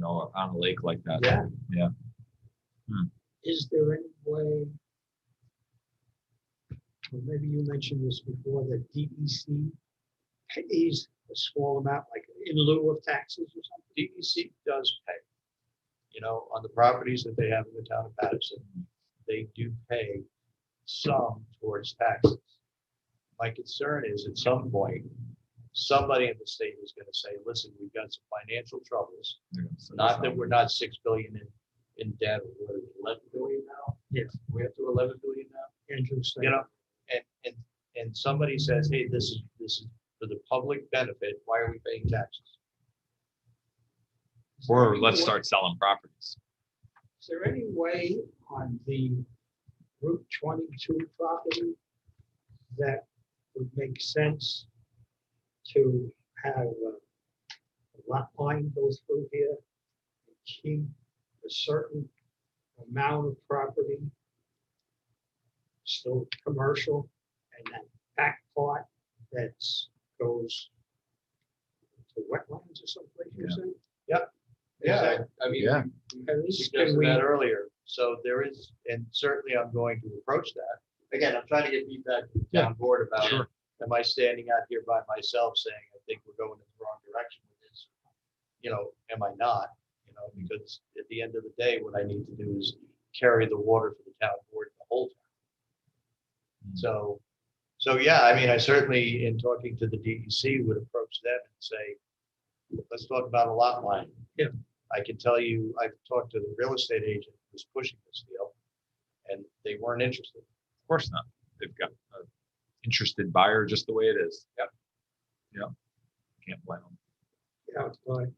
on a lake like that.
Yeah.
Yeah.
Is there any way, or maybe you mentioned this before, that DEC pays a small amount, like in lieu of taxes or something?
DEC does pay. On the properties that they have in the town of Patterson, they do pay some towards taxes. My concern is at some point, somebody in the state is going to say, listen, we've got some financial troubles. Not that we're not 6 billion in debt, or what is it, 11 billion now?
Yes.
We're up to 11 billion now.
Interesting.
And somebody says, hey, this is for the public benefit. Why are we paying taxes?
Or let's start selling properties.
Is there any way on the Route 22 property that would make sense to have a lot line go through here and keep a certain amount of property still commercial, and that back part that's goes to wetlands or someplace, you're saying?
Yeah, I mean,
Yeah.
At
we
least
suggested
can we,
that earlier. So there is, and certainly I'm going to approach that. Again, I'm trying to get feedback from the town board about,
Sure.
am I standing out here by myself saying, I think we're going in the wrong direction with this? Am I not? Because at the end of the day, what I need to do is carry the water for the town board the whole time. So yeah, I mean, I certainly, in talking to the DEC, would approach them and say, let's talk about a lot line.
Yeah.
I can tell you, I've talked to the real estate agent who's pushing this deal, and they weren't interested.
Of course not. They've got an interested buyer just the way it is.
Yep.
Yeah. Can't blame them.
yeah, but,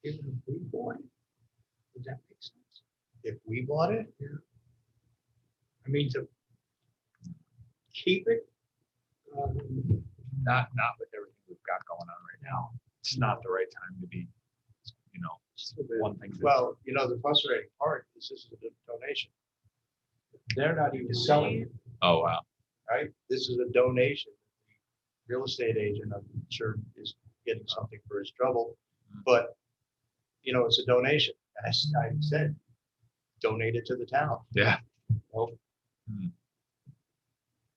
even if we bought it, would that make sense?
If we bought it,
I mean, to keep it,
Not with everything we've got going on right now. It's not the right time to be, one thing.
well, the frustrating part is this is a donation. They're not even selling it,
Oh, wow.
right? This is a donation. The real estate agent, I'm sure, is getting something for his trouble, but it's a donation. I said, donate it to the town.
Yeah.
Well,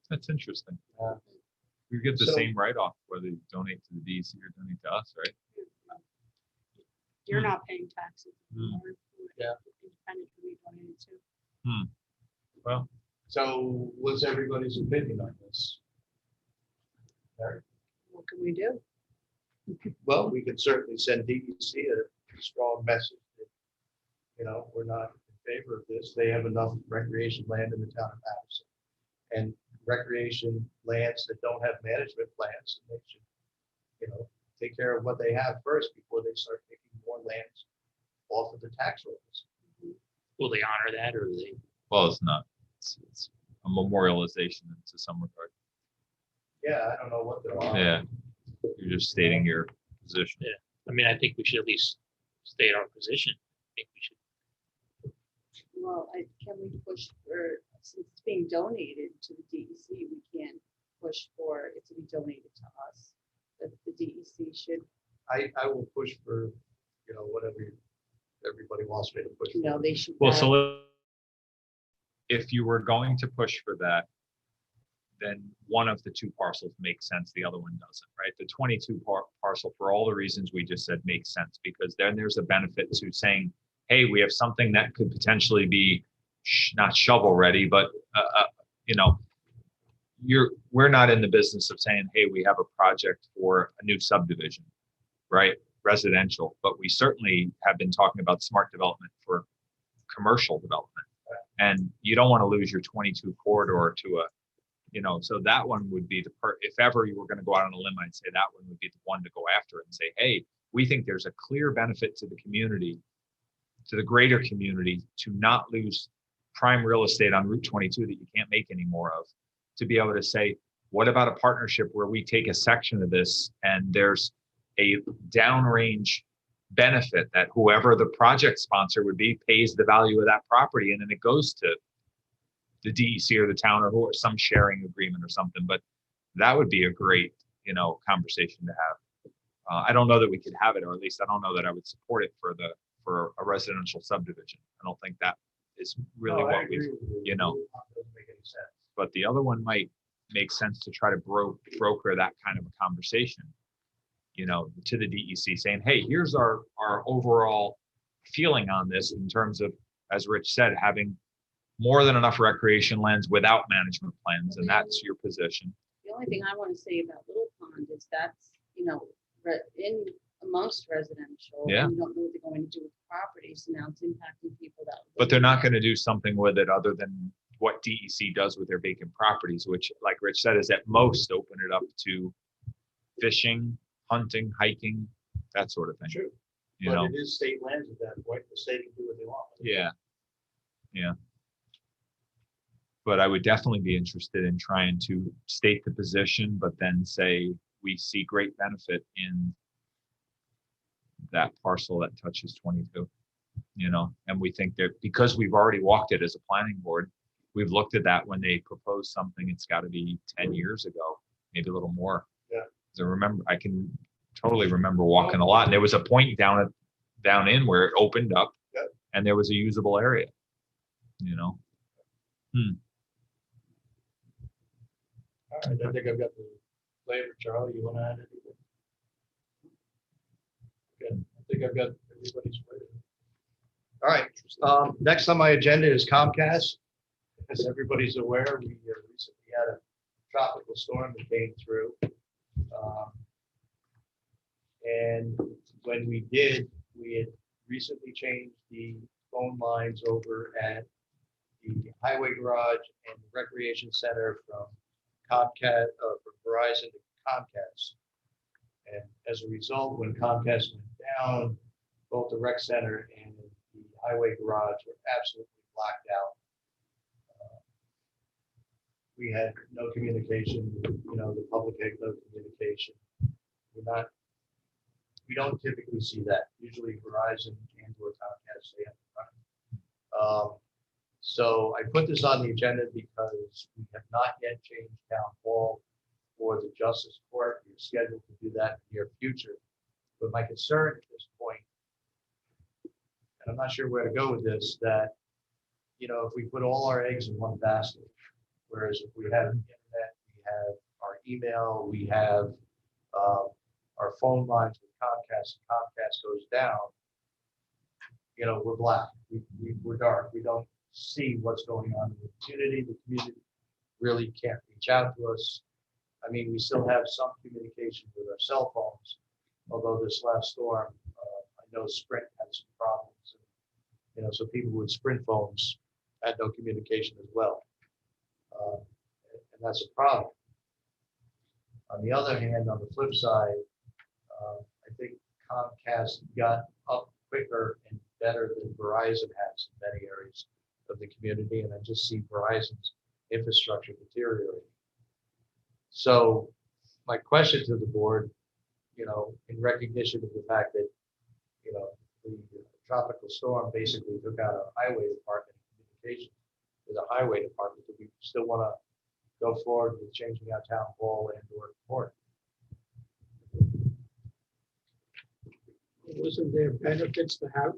That's interesting.
uh,
You get the
So-
same write-off whether you donate to the DEC or donate to us, right?
You're not paying taxes.
Hmm.
anymore.
Yeah.
Independent who we donated to.
Well,
So what's everybody's opinion on this?
What can we do?
Well, we can certainly send DEC a strong message that, we're not in favor of this. They have enough recreation land in the town of Patterson. And recreation lands that don't have management plans, and they should, take care of what they have first before they start taking more lands off of the tax rolls.
Will they honor that or they?
Well, it's not. It's a memorialization to some regard.
Yeah, I don't know what they're on.
Yeah. You're just stating your position.
Yeah. I mean, I think we should at least state our position. I think we should.
Well, can we push for, since it's being donated to the DEC, we can't push for it to be donated to us. That the DEC should,
I will push for, whatever everybody wants me to push for.
they should.
Well,
have-
so if you were going to push for that, then one of the two parcels makes sense, the other one doesn't, right? The 22 parcel, for all the reasons we just said, makes sense, because then there's a benefit to saying, hey, we have something that could potentially be not shovel ready, but we're not in the business of saying, hey, we have a project for a new subdivision, right? Residential, but we certainly have been talking about smart development for commercial development. And you don't want to lose your 22 corridor to a, so that one would be if ever you were going to go out on a limb, I'd say that one would be the one to go after and say, hey, we think there's a clear benefit to the community, to the greater community, to not lose prime real estate on Route 22 that you can't make any more of, to be able to say, what about a partnership where we take a section of this and there's a downrange benefit that whoever the project sponsor would be pays the value of that property, and then it goes to the DEC or the town or some sharing agreement or something. But that would be a great, conversation to have. I don't know that we could have it, or at least I don't know that I would support it for a residential subdivision. I don't think that is really
No, I
what
agree
we've,
with you.
you know.
It doesn't make any sense.
but the other one might make sense to try to broker that kind of a conversation, to the DEC saying, hey, here's our overall feeling on this in terms of, as Rich said, having more than enough recreation lands without management plans, and that's your position.
The only thing I want to say about Little Pond is that's, in amongst residential.
Yeah.
You don't know what they're going to do with the property, so now it's impacting people that.
But they're not going to do something with it other than what DEC does with their vacant properties, which, like Rich said, is at most open it up to fishing, hunting, hiking, that sort of thing.
True.
You
But
know,
it is state lands at that point. The state can do what they want. with it.
yeah. But I would definitely be interested in trying to state the position, but then say we see great benefit in that parcel that touches 22, and we think that because we've already walked it as a planning board, we've looked at that when they proposed something, it's got to be 10 years ago, maybe a little more.
Yeah.
'Cause I can totally remember walking a lot, and there was a point down in where it opened up.
Yeah.
And there was a usable area,
All right, I think I've got the flavor. Charlie, you want to add anything? Okay, I think I've got everybody's flavor. All right, next on my agenda is Comcast. As everybody's aware, we recently had a tropical storm that came through. And when we did, we had recently changed the phone lines over at the highway garage and the recreation center from Comcast, from Verizon to Comcast. And as a result, when Comcast went down, both the rec center and the highway garage were absolutely blacked out. We had no communication, the public had no communication. We don't typically see that. Usually Verizon and or Comcast stay up and running. So I put this on the agenda because we have not yet changed town hall for the justice court. We're scheduled to do that in the near future. But my concern at this point, and I'm not sure where to go with this, that, if we put all our eggs in one basket, whereas if we have internet, we have our email, we have our phone lines with Comcast, and Comcast goes down, we're black, we're dark, we don't see what's going on in the community really can't reach out to us. I mean, we still have some communication with our cell phones, although this last storm, I know Sprint had some problems, so people with Sprint phones had no communication as well. And that's a problem. On the other hand, on the flip side, I think Comcast got up quicker and better than Verizon has in many areas of the community, and I just see Verizon's infrastructure deteriorating. So my question to the board, in recognition of the fact that, the tropical storm basically took out our highway department and communications with a highway department, do we still want to go forward with changing our town hall and or port?
Wasn't there benefits to have,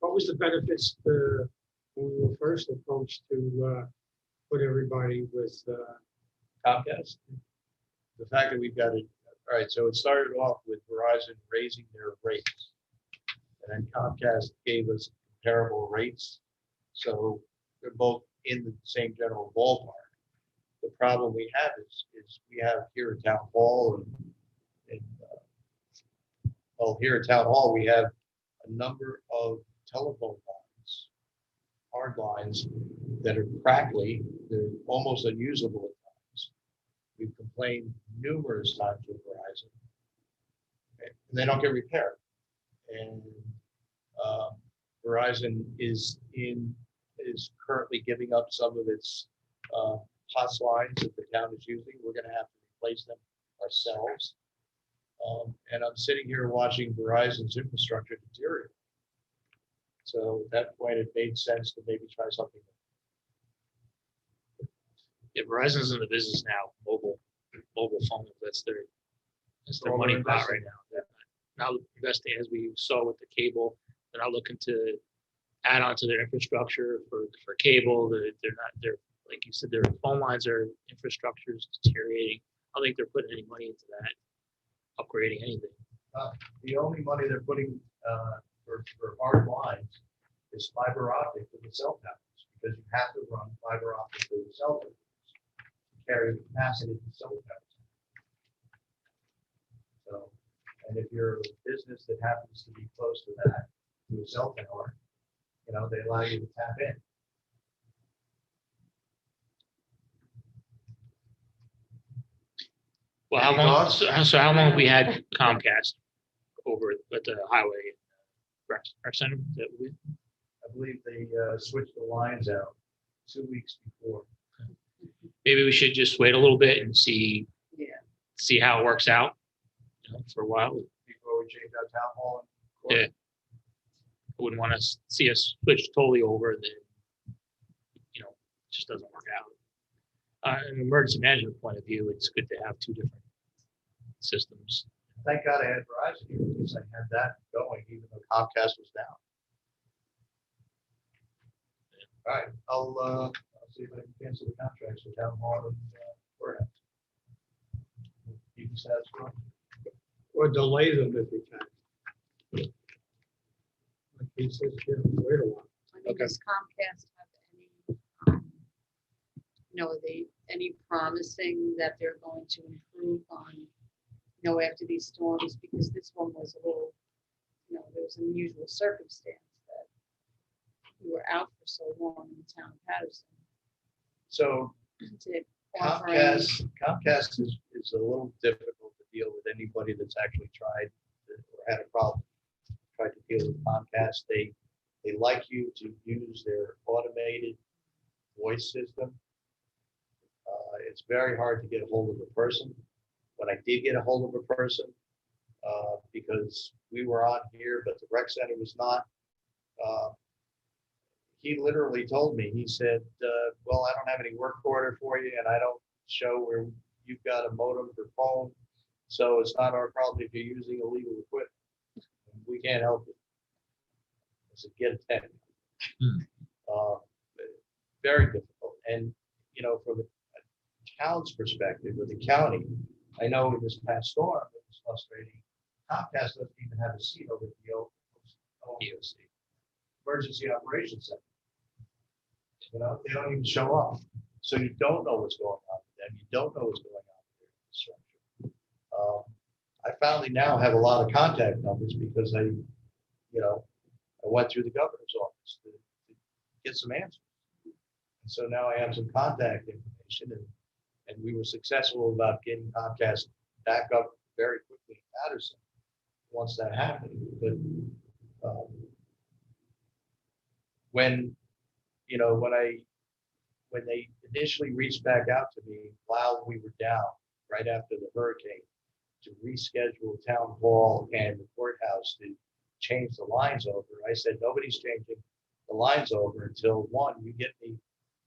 what was the benefits to, when we were first approached to put everybody with
Comcast? The fact that we've got it, all right, so it started off with Verizon raising their rates. And then Comcast gave us comparable rates. So they're both in the same general ballpark. The problem we have is we have here at Town Hall here at Town Hall, we have a number of telephone lines, hard lines that are crackly, they're almost unusable at times. We've complained numerous times with Verizon. Okay, and they don't get repaired. And Verizon is currently giving up some of its POTS lines that the town is using. We're going to have to replace them ourselves. And I'm sitting here watching Verizon's infrastructure deteriorate. So at that point, it made sense to maybe try something.
Yeah, Verizon's in the business now, mobile phone, that's their
Well,
money
they're
pot
investing.
right now. They're now investing, as we saw with the cable, they're not looking to add on to their infrastructure for cable. They're like you said, their phone lines, their infrastructure is deteriorating. I don't think they're putting any money into that, upgrading anything.
The only money they're putting for hard lines is fiber optic to the cell towers, because you have to run fiber optic to the cell towers to carry the capacity to cell towers. So, and if you're a business that happens to be close to that, to a cell tower, they allow you to tap in.
Well, how
Any
long,
thoughts?
so how long have we had Comcast over at the highway rec center? That we,
I believe they switched the lines out 2 weeks before.
maybe we should just wait a little bit and see how it works out, for a while.
Before we change our town hall. And court.
Yeah. I wouldn't want to see us switch totally over, and then, it just doesn't work out. An emergency management point of view, it's good to have two different systems.
Thank God I had Verizon here, because I had that going even though Comcast was down. All right, I'll see if I can cancel the contracts with Town Hall and courthouse. You can satisfy.
or delay them if you can. Like he says, wait a while.
I mean,
Okay.
does Comcast have any, are they any promising that they're going to improve on, after these storms? Because this one was a little, there was an unusual circumstance that we were out for so long in the town of Patterson.
So
To offer any-
Comcast is a little difficult to deal with anybody that's actually tried or had a problem. Tried to deal with Comcast. They like you to use their automated voice system. It's very hard to get a hold of a person. When I did get a hold of a person, because we were on here, but the rec center was not, he literally told me, he said, well, I don't have any work order for you, and I don't show where you've got a modem for phone, so it's not our problem if you're using illegal equipment. We can't help you. I said, get a tech. Very difficult. And, from the town's perspective, or the county, I know in this past storm, it was frustrating. Comcast doesn't even have a seat over the EOC, Emergency Operations Center. They don't even show up. So you don't know what's going on with them. You don't know what's going on with their infrastructure. I finally now have a lot of contact numbers because I went through the governor's office to get some answers. And so now I have some contact information, and we were successful about getting Comcast back up very quickly in Patterson once that happened. But when, when they initially reached back out to me while we were down, right after the hurricane, to reschedule town hall and the courthouse to change the lines over, I said, nobody's changing the lines over until, one, you get me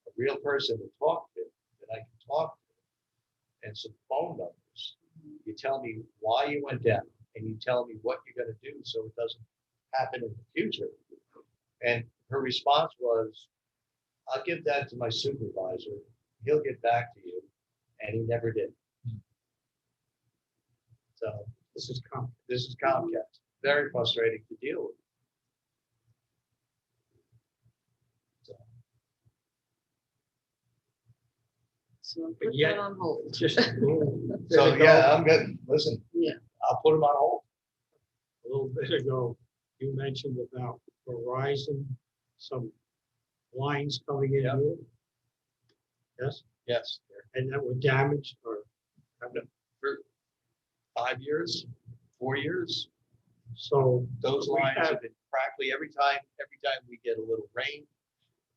a real person to talk to, that I can talk to, and some phone numbers. You tell me why you went down, and you tell me what you're gonna do so it doesn't happen in the future. And her response was, I'll give that to my supervisor. He'll get back to you. And he never did. So
This is common.
this is Comcast. Very frustrating to deal with. So,
So
But
put
yet-
that on hold.
Just a little bit
so
ago-
yeah, I'm good. Listen.
Yeah.
I'll put him on hold.
A little bit ago, you mentioned about Verizon, some lines coming in
Yeah.
here. Yes,
Yes.
and that were damaged or,
For 5 years, 4 years,
so.
those
we
lines
have-
have been crackly every time we get a little rain.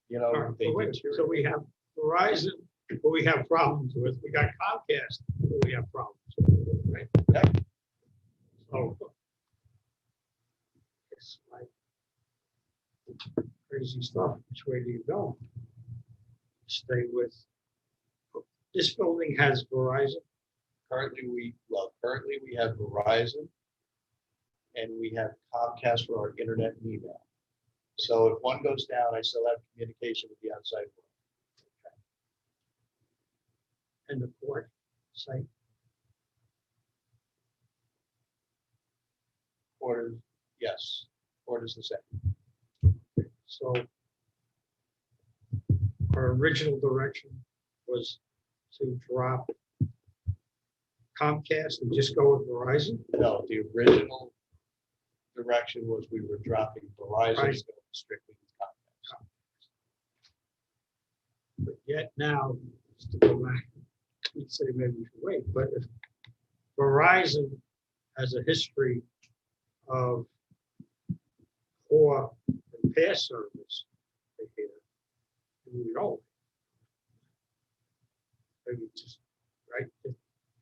You know, they deteriorate.
So we have Verizon, who we have problems with. We got Comcast, who we have problems with, right?
Yep.
So. It's like crazy stuff. Which way do you go? Stay with. This building has Verizon.
Currently, we have Verizon and we have Comcast for our internet and email. So if one goes down, I still have communication with the outside world.
And the court site.
Orders, yes, orders the same.
So our original direction was to drop Comcast and just go with Verizon.
No, the original direction was we were dropping Verizon
Right.
and going strictly with Comcast.
But yet now, just to go back, you'd say maybe we should wait, but if Verizon has a history of poor repair service, here, we don't. Maybe just, right, get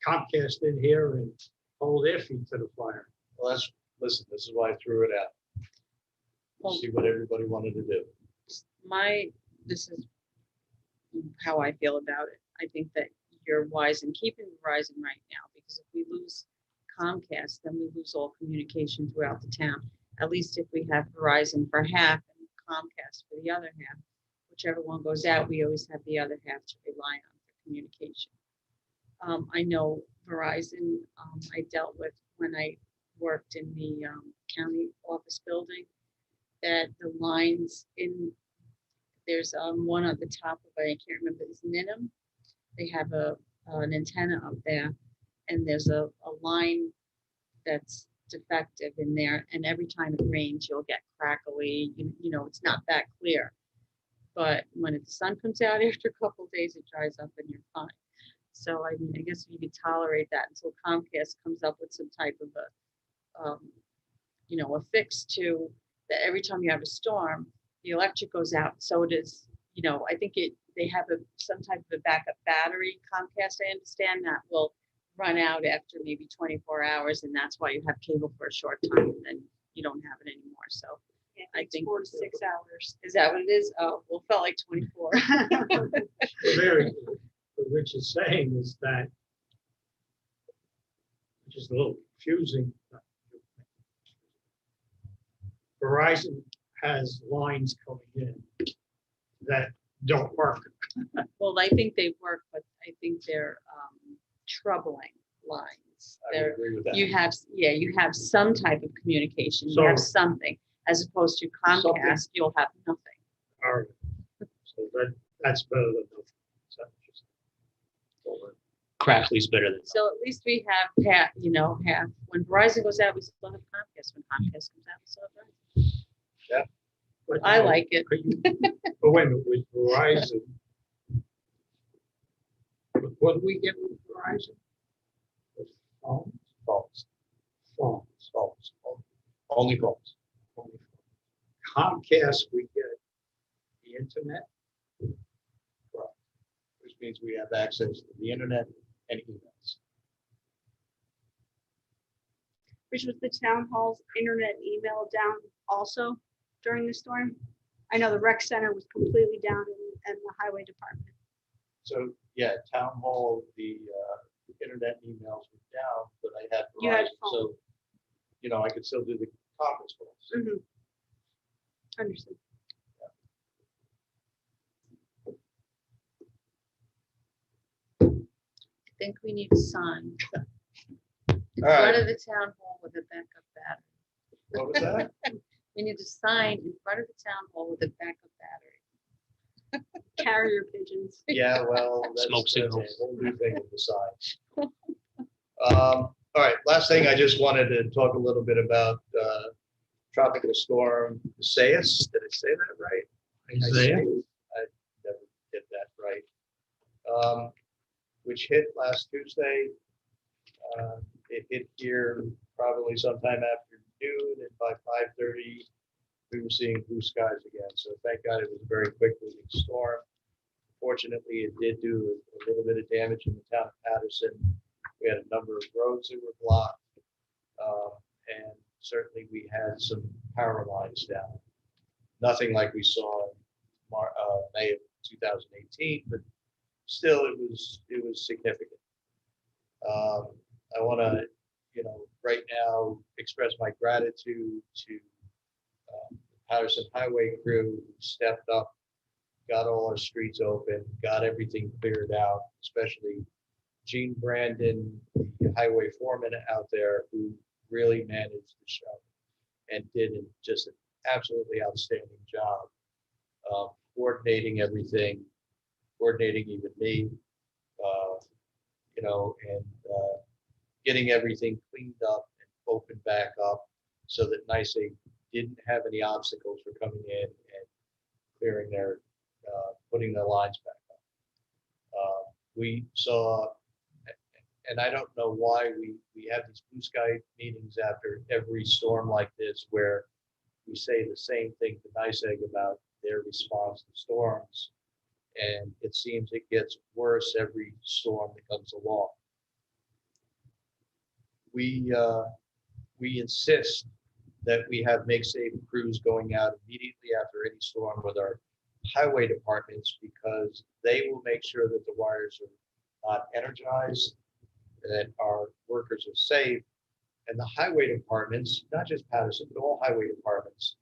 Comcast in here and hold their feet to the fire.
Well, listen, this is why I threw it out.
Well-
See what everybody wanted to do.
This is how I feel about it. I think that you're wise in keeping Verizon right now, because if we lose Comcast, then we lose all communication throughout the town. At least if we have Verizon for half and Comcast for the other half, whichever one goes out, we always have the other half to rely on for communication. I know Verizon, I dealt with when I worked in the county office building, that the lines there's one at the top of it, I can't remember, it's Ninham. They have an antenna up there, and there's a line that's defective in there, and every time it rains, you'll get crackly, you know, it's not that clear. But when the sun comes out after a couple of days, it dries up and you're fine. So I mean, I guess you could tolerate that until Comcast comes up with some type of a fix to that. Every time you have a storm, the electric goes out. So it is, I think they have some type of a backup battery. Comcast, I understand, that will run out after maybe 24 hours, and that's why you have cable for a short time, and then you don't have it anymore. So
Yeah,
I
it's
think
4 to 6 hours.
is that what it is? Oh, well, felt like 24.
Very, what Rich is saying is that, which is a little confusing. Verizon has lines coming in that don't work.
Well, I think they work, but I think they're troubling lines.
I would agree with that.
You have some type of communication, you
So-
have something, as opposed to Comcast, you'll have nothing.
All right. So that's better than nothing. So just-
Crackly's better than.
So at least we have half, when Verizon goes out, we still have Comcast, when Comcast comes out, we still have Verizon.
but
I like it.
But wait a minute, with Verizon. What do we get with Verizon? With phones?
Phones,
Phones.
only phones.
Comcast, we get the internet.
Which means we have access to the internet and emails.
Which was the town hall's internet and email down also during the storm? I know the rec center was completely down and the highway department.
So, yeah, town hall, the internet and emails were down, but I had
You had
Verizon, so, I could still do the conference calls.
Mhm. Understood.
I think we need a sign in
All right.
front of the town hall with a backup battery.
What was that?
We need a sign in front of the town hall with a backup battery.
Carrier pigeons.
Yeah, well, that's
Smoke
that's
signals.
a whole new thing with the signs. All right, last thing, I just wanted to talk a little bit about tropical storm Isaias. Did I say that right?
Isaiah?
I never did that right. Which hit last Tuesday. It hit here probably sometime after noon, and by 5:30, we were seeing blue skies again. So thank God it was a very quick moving storm. Fortunately, it did do a little bit of damage in the town of Patterson. We had a number of roads that were blocked, and certainly we had some power lines down. Nothing like we saw in May of 2018, but still it was significant. I want to, right now express my gratitude to the Patterson Highway crew who stepped up, got all our streets open, got everything cleared out, especially Gene Brandon, the highway foreman out there, who really managed the show and did just an absolutely outstanding job coordinating everything, coordinating even me, and getting everything cleaned up and opened back up so that Nys Dec didn't have any obstacles for coming in and clearing putting their lines back up. We saw, and I don't know why we have these blue sky meetings after every storm like this, where we say the same thing to Nys Dec about their response to storms. And it seems it gets worse every storm that comes along. We insist that we have make safe crews going out immediately after any storm with our highway departments, because they will make sure that the wires are not energized, that our workers are safe. And the highway departments, not just Patterson, but all highway departments,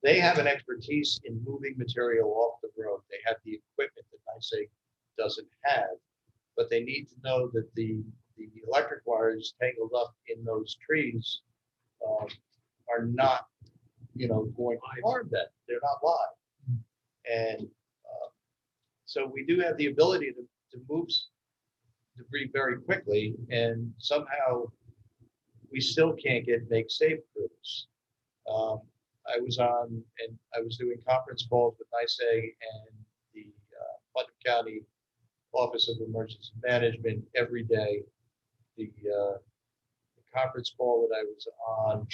they have an expertise in moving material off the road. They have the equipment that Nys Dec doesn't have, but they need to know that the electric wires tangled up in those trees are not, going to harm them. They're not live. And so we do have the ability to move debris very quickly, and somehow we still can't make safe crews. I was doing conference calls with Nys Dec and the Putnam County Office of Emergency Management every day. The conference call that I was on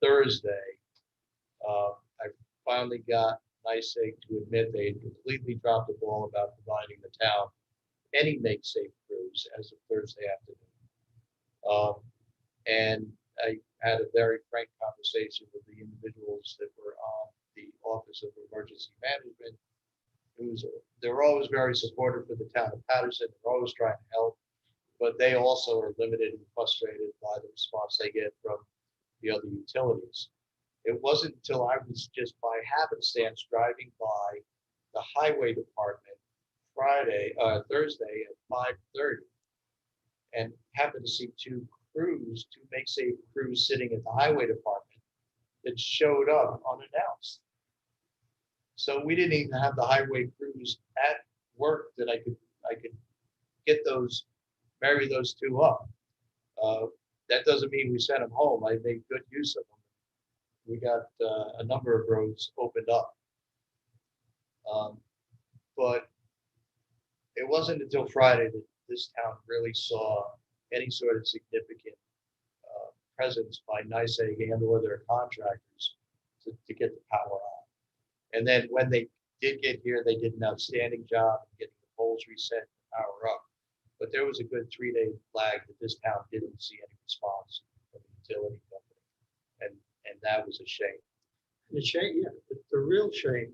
Thursday, I finally got Nys Dec to admit they had completely dropped the ball about providing the town any make safe crews as of Thursday afternoon. And I had a very frank conversation with the individuals that were on the Office of Emergency Management. They're always very supportive for the town of Patterson. They're always trying to help, but they also are limited and frustrated by the response they get from the other utilities. It wasn't until I was just by happenstance driving by the highway department Thursday at 5:30, and happened to see two make safe crews sitting at the highway department that showed up unannounced. So we didn't even have the highway crews at work that I could get marry those two up. That doesn't mean we sent them home. I made good use of them. We got a number of roads opened up. But it wasn't until Friday that this town really saw any sort of significant presence by Nys Dec and or their contractors to get the power on. And then when they did get here. They did an outstanding job of getting the poles reset, power up. But there was a good 3-day lag that this town didn't see any response from the utility company. And that was a shame.
The shame, yeah, the real shame,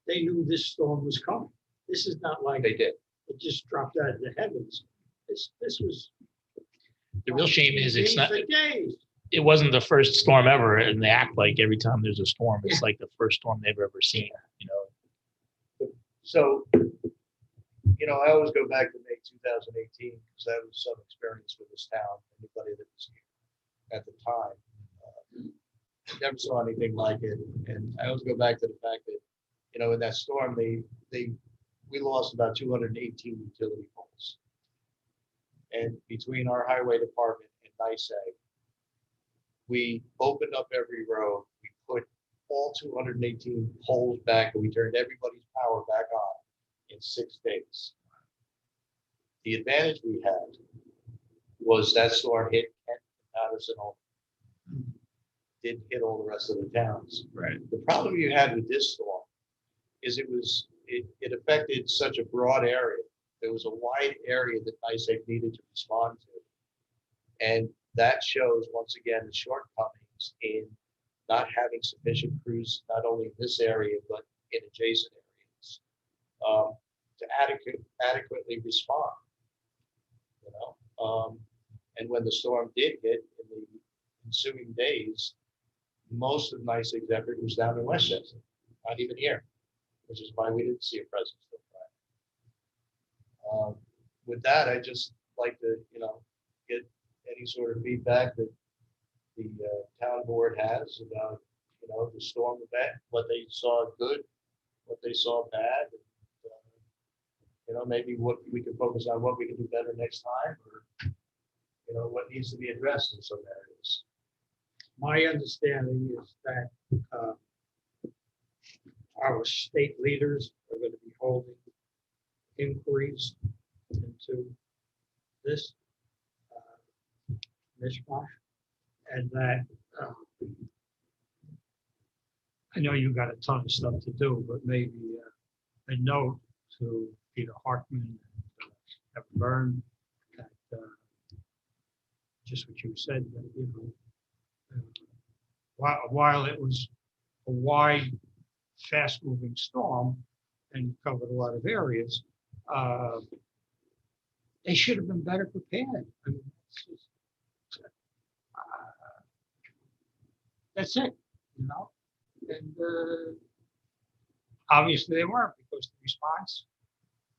they knew this storm was coming. This is not like
They did.
it just dropped out of the heavens. This was.
The real shame is it's not,
For days.
it wasn't the first storm ever, and they act like every time there's a storm, it's like the first storm they've ever seen, you know?
So, I always go back to May 2018 because that was some experience with this town. Anybody that was here at the time never saw anything like it. And I always go back to the fact that, in that storm, we lost about 218 utility poles. And between our highway department and Nys Dec, we opened up every road. We put all 218 poles back, and we turned everybody's power back on in 6 days. The advantage we had was that storm hit Kent and Patterson only. Didn't hit all the rest of the towns.
Right.
The problem you had with this storm is it affected such a broad area. There was a wide area that Nys Dec needed to respond to. And that shows, once again, the shortcomings in not having sufficient crews, not only in this area, but in adjacent areas, to adequately respond. And when the storm did hit in the ensuing days, most of Nys Dec's effort was down in Westchester, not even here, which is why we didn't see a presence of that. With that, I just like to, get any sort of feedback that the town board has about, the storm event, what they saw good, what they saw bad. And, maybe what we can focus on, what we can do better next time, or, what needs to be addressed in some areas.
My understanding is that our state leaders are going to be holding inquiries into this mishmash, and that I know you got a ton of stuff to do, but maybe a note to Peter Hartman and Evan Byrne that just what you said, that, while it was a wide, fast-moving storm and covered a lot of areas, they should have been better prepared. I mean, that's it, And obviously they weren't, because the response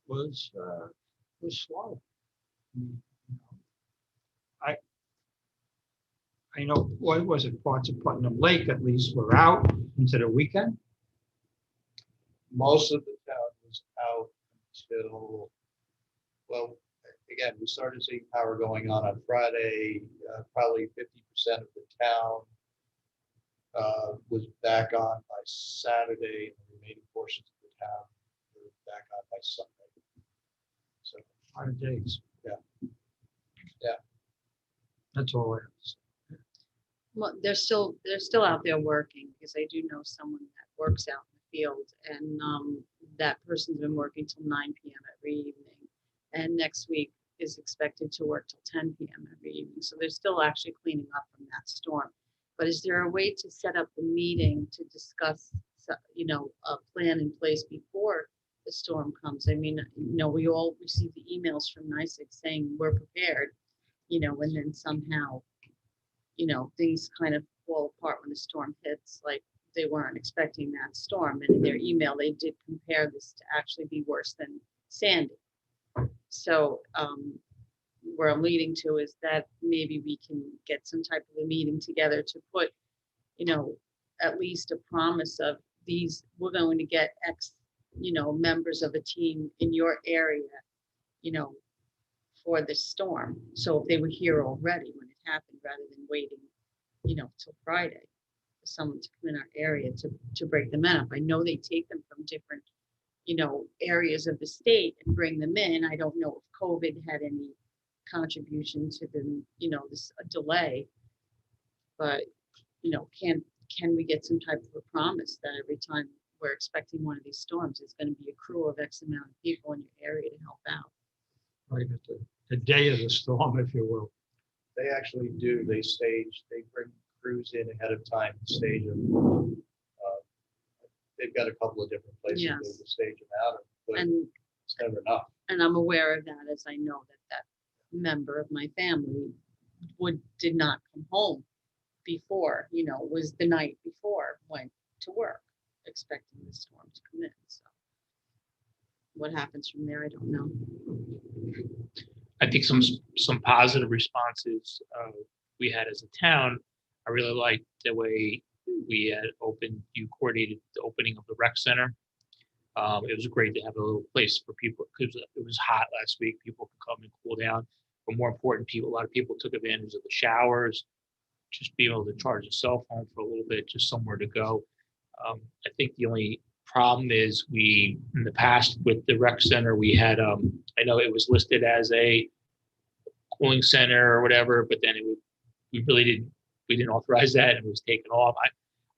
was slow. I know, what was it, parts of Putnam Lake at least were out into the weekend.
Most of the town was out until, well, again, we started seeing power going on Friday. Probably 50% of the town was back on by Saturday, and the remaining portions of the town were back on by Sunday. So
5 days.
Yeah. Yeah.
That's all I have to say.
Well, they're still out there working, because I do know someone that works out in the field, and that person's been working till 9 p.m. every evening, and next week is expected to work till 10 p.m. every evening. So they're still actually cleaning up from that storm. But is there a way to set up a meeting to discuss, a plan in place before the storm comes? I mean, we all receive the emails from Nys Dec saying we're prepared, and then somehow, things kind of fall apart when the storm hits. Like, they weren't expecting that storm, and in their email they did compare this to actually be worse than Sandy. So where I'm leading to is that maybe we can get some type of a meeting together to put, at least a promise of these, we're going to get X, members of a team in your area, for this storm. So if they were here already when it happened, rather than waiting, till Friday for someone to come in our area to break them up. I know they take them from different, areas of the state and bring them in. I don't know if COVID had any contribution to the, this delay, but, can we get some type of a promise that every time we're expecting one of these storms, it's gonna be a crew of X amount of people in your area to help out.
right at the day of the storm, if you will.
They actually do, they bring crews in ahead of time, stage them. They've got a couple of different places they
Yes.
would stage them out, but
And,
it's never enough.
and I'm aware of that, as I know that member of my family did not come home before, was the night before, went to work, expecting the storm to come in, so. What happens from there, I don't know.
I think some positive responses we had as a town. I really liked the way we had you coordinated the opening of the rec center. It was great to have a little place for people because it was hot last week. People could come and cool down. But more important, a lot of people took advantage of the showers, just being able to charge a cell phone for a little bit, just somewhere to go. I think the only problem is in the past with the rec center, we had, I know it was listed as a cooling center or whatever, but then we didn't authorize that and it was taken off.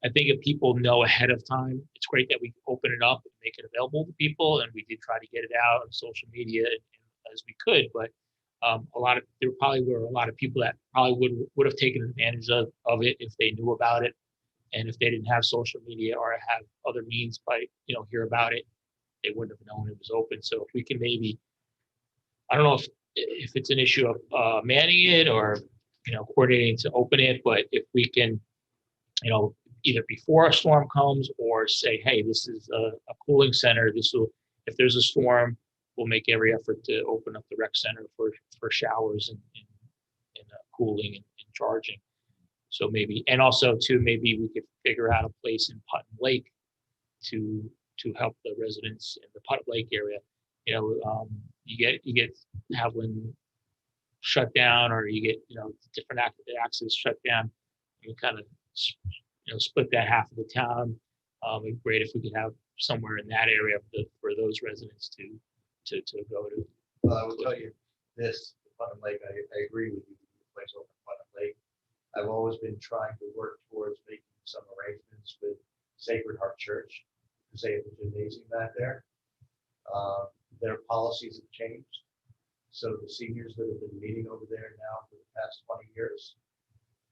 I think if people know ahead of time, it's great that we open it up and make it available to people. And we did try to get it out on social media as we could, but there probably were a lot of people that probably would have taken advantage of it if they knew about it. And if they didn't have social media or have other means hear about it, they wouldn't have known it was open. So if we can maybe, I don't know if it's an issue of manning it or, coordinating to open it, but if we can, either before a storm comes or say, hey, this is a cooling center. If there's a storm, we'll make every effort to open up the rec center for showers and cooling and charging. So maybe, and also too, maybe we could figure out a place in Putnam Lake to help the residents in the Putnam Lake area. You get Haviland shut down, or you get different access shut down. You kind of split that half of the town. It'd be great if we could have somewhere in that area for those residents to go to.
Well, I will tell you this, Putnam Lake, I agree with you, the place open Putnam Lake. I've always been trying to work towards making some arrangements with Sacred Heart Church, because they have a gymnasium back there. Their policies have changed. So the seniors that have been meeting over there now for the past 20 years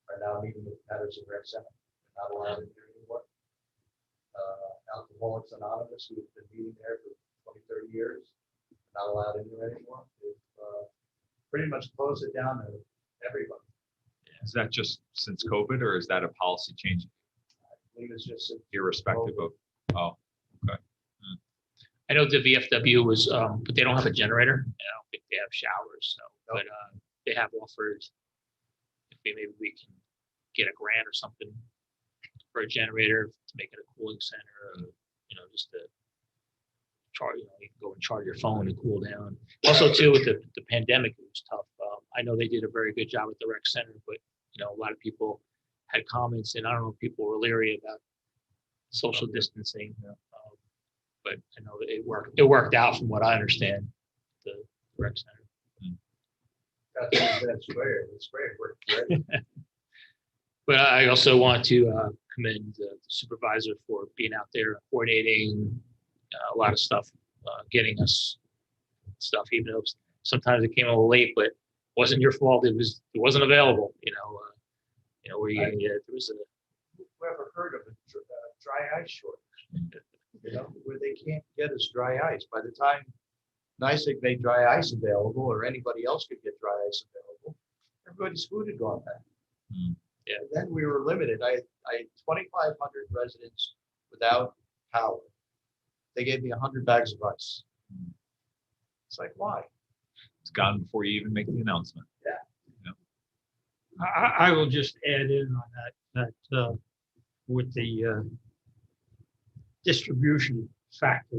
are now meeting with Patterson Rec Center. They're not allowed in there anymore. Alcoholics Anonymous, who have been meeting there for 20, 30 years, not allowed in there anymore. They've pretty much closed it down to everybody.
Is that just since COVID, or is that a policy change
I believe it's just
irrespective of? Oh, okay.
I know the VFW was, but they don't have a generator. I don't think they have showers. So, but they have offered if maybe we can get a grant or something for a generator to make it a cooling center, just to charge. You can go and charge your phone and cool down. Also, too, with the pandemic, it was tough. I know they did a very good job at the rec center, but a lot of people had comments, and I don't know if people were leery about social distancing. But I know that it worked out from what I understand, the rec center.
that's rare. It's rare. Worked great.
But I also want to commend the supervisor for being out there coordinating a lot of stuff, getting us stuff, even though sometimes it came a little late, but it wasn't your fault. It wasn't available. Where you can get it. There was
Who ever heard of a dry ice shortage? Where they can't get us dry ice. By the time Nys Dec made dry ice available, or anybody else could get dry ice available, everybody's food had gone back.
Yeah.
And then we were limited. I had 2,500 residents without power. They gave me 100 bags of ice. It's like, why?
It's gone before you even make the announcement.
I will just add in on that with the distribution factor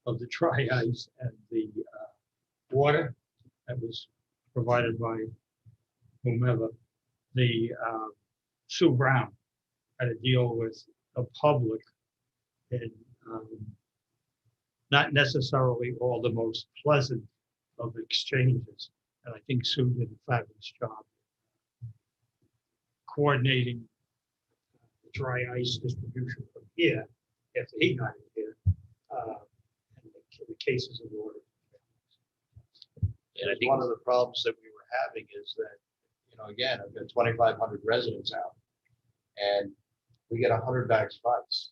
of the dry ice and the water that was provided by whomever, the Sue Brown had to deal with the public in not necessarily all the most pleasant of exchanges. And I think Sue did a fabulous job coordinating the dry ice distribution from here after he got it cases of water.
And I think
One of the problems that we were having is that, again, I've got 2,500 residents out, and we get 100 bags of ice.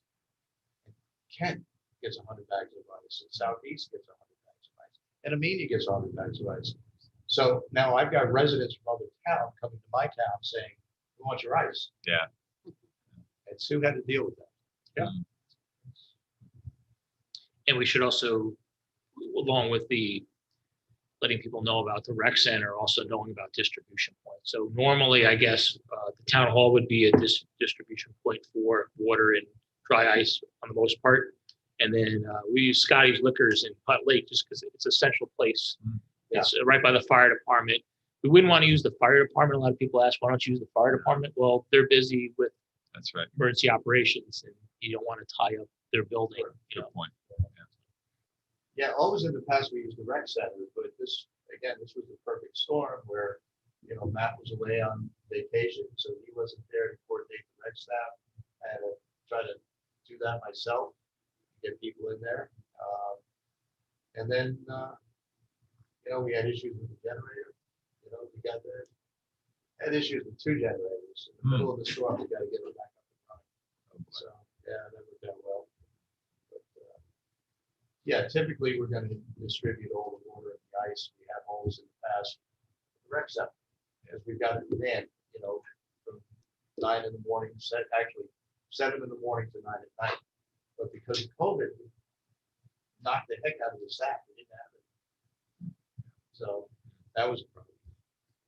Kent gets 100 bags of ice, and Southeast gets 100 bags of ice, and Amenia gets 100 bags of ice. So now I've got residents from other town coming to my town saying, "We want your ice."
Yeah.
And Sue had to deal with that.
Yeah.
And we should also, along with the letting people know about the rec center, also knowing about distribution points. So normally, I guess, the town hall would be a distribution point for water and dry ice on the most part. And then we use Scotty's Liquors in Putt Lake just because it's a central place.
Yeah.
It's right by the fire department. We wouldn't want to use the fire department. A lot of people ask, why don't you use the fire department? Well, they're busy with
That's right.
emergency operations, and you don't want to tie up their building.
Good point.
Yeah, always in the past, we used the rec center, but this was the perfect storm where, Matt was away on vacation, so he wasn't there to coordinate the rec staff. I had to try to do that myself, get people in there. And then, we had issues with the generator. We got there, had issues with 2 generators. In the middle of the storm, we got to get them back up and running. So, yeah, that worked out well. But, yeah, typically we're going to distribute all the water and the ice. We have always in the past. The rec center, as we've got it demand, from 9 in the morning, actually 7 in the morning to 9 at night. But because of COVID, we knocked the heck out of the staff. We didn't have it. So that was a problem.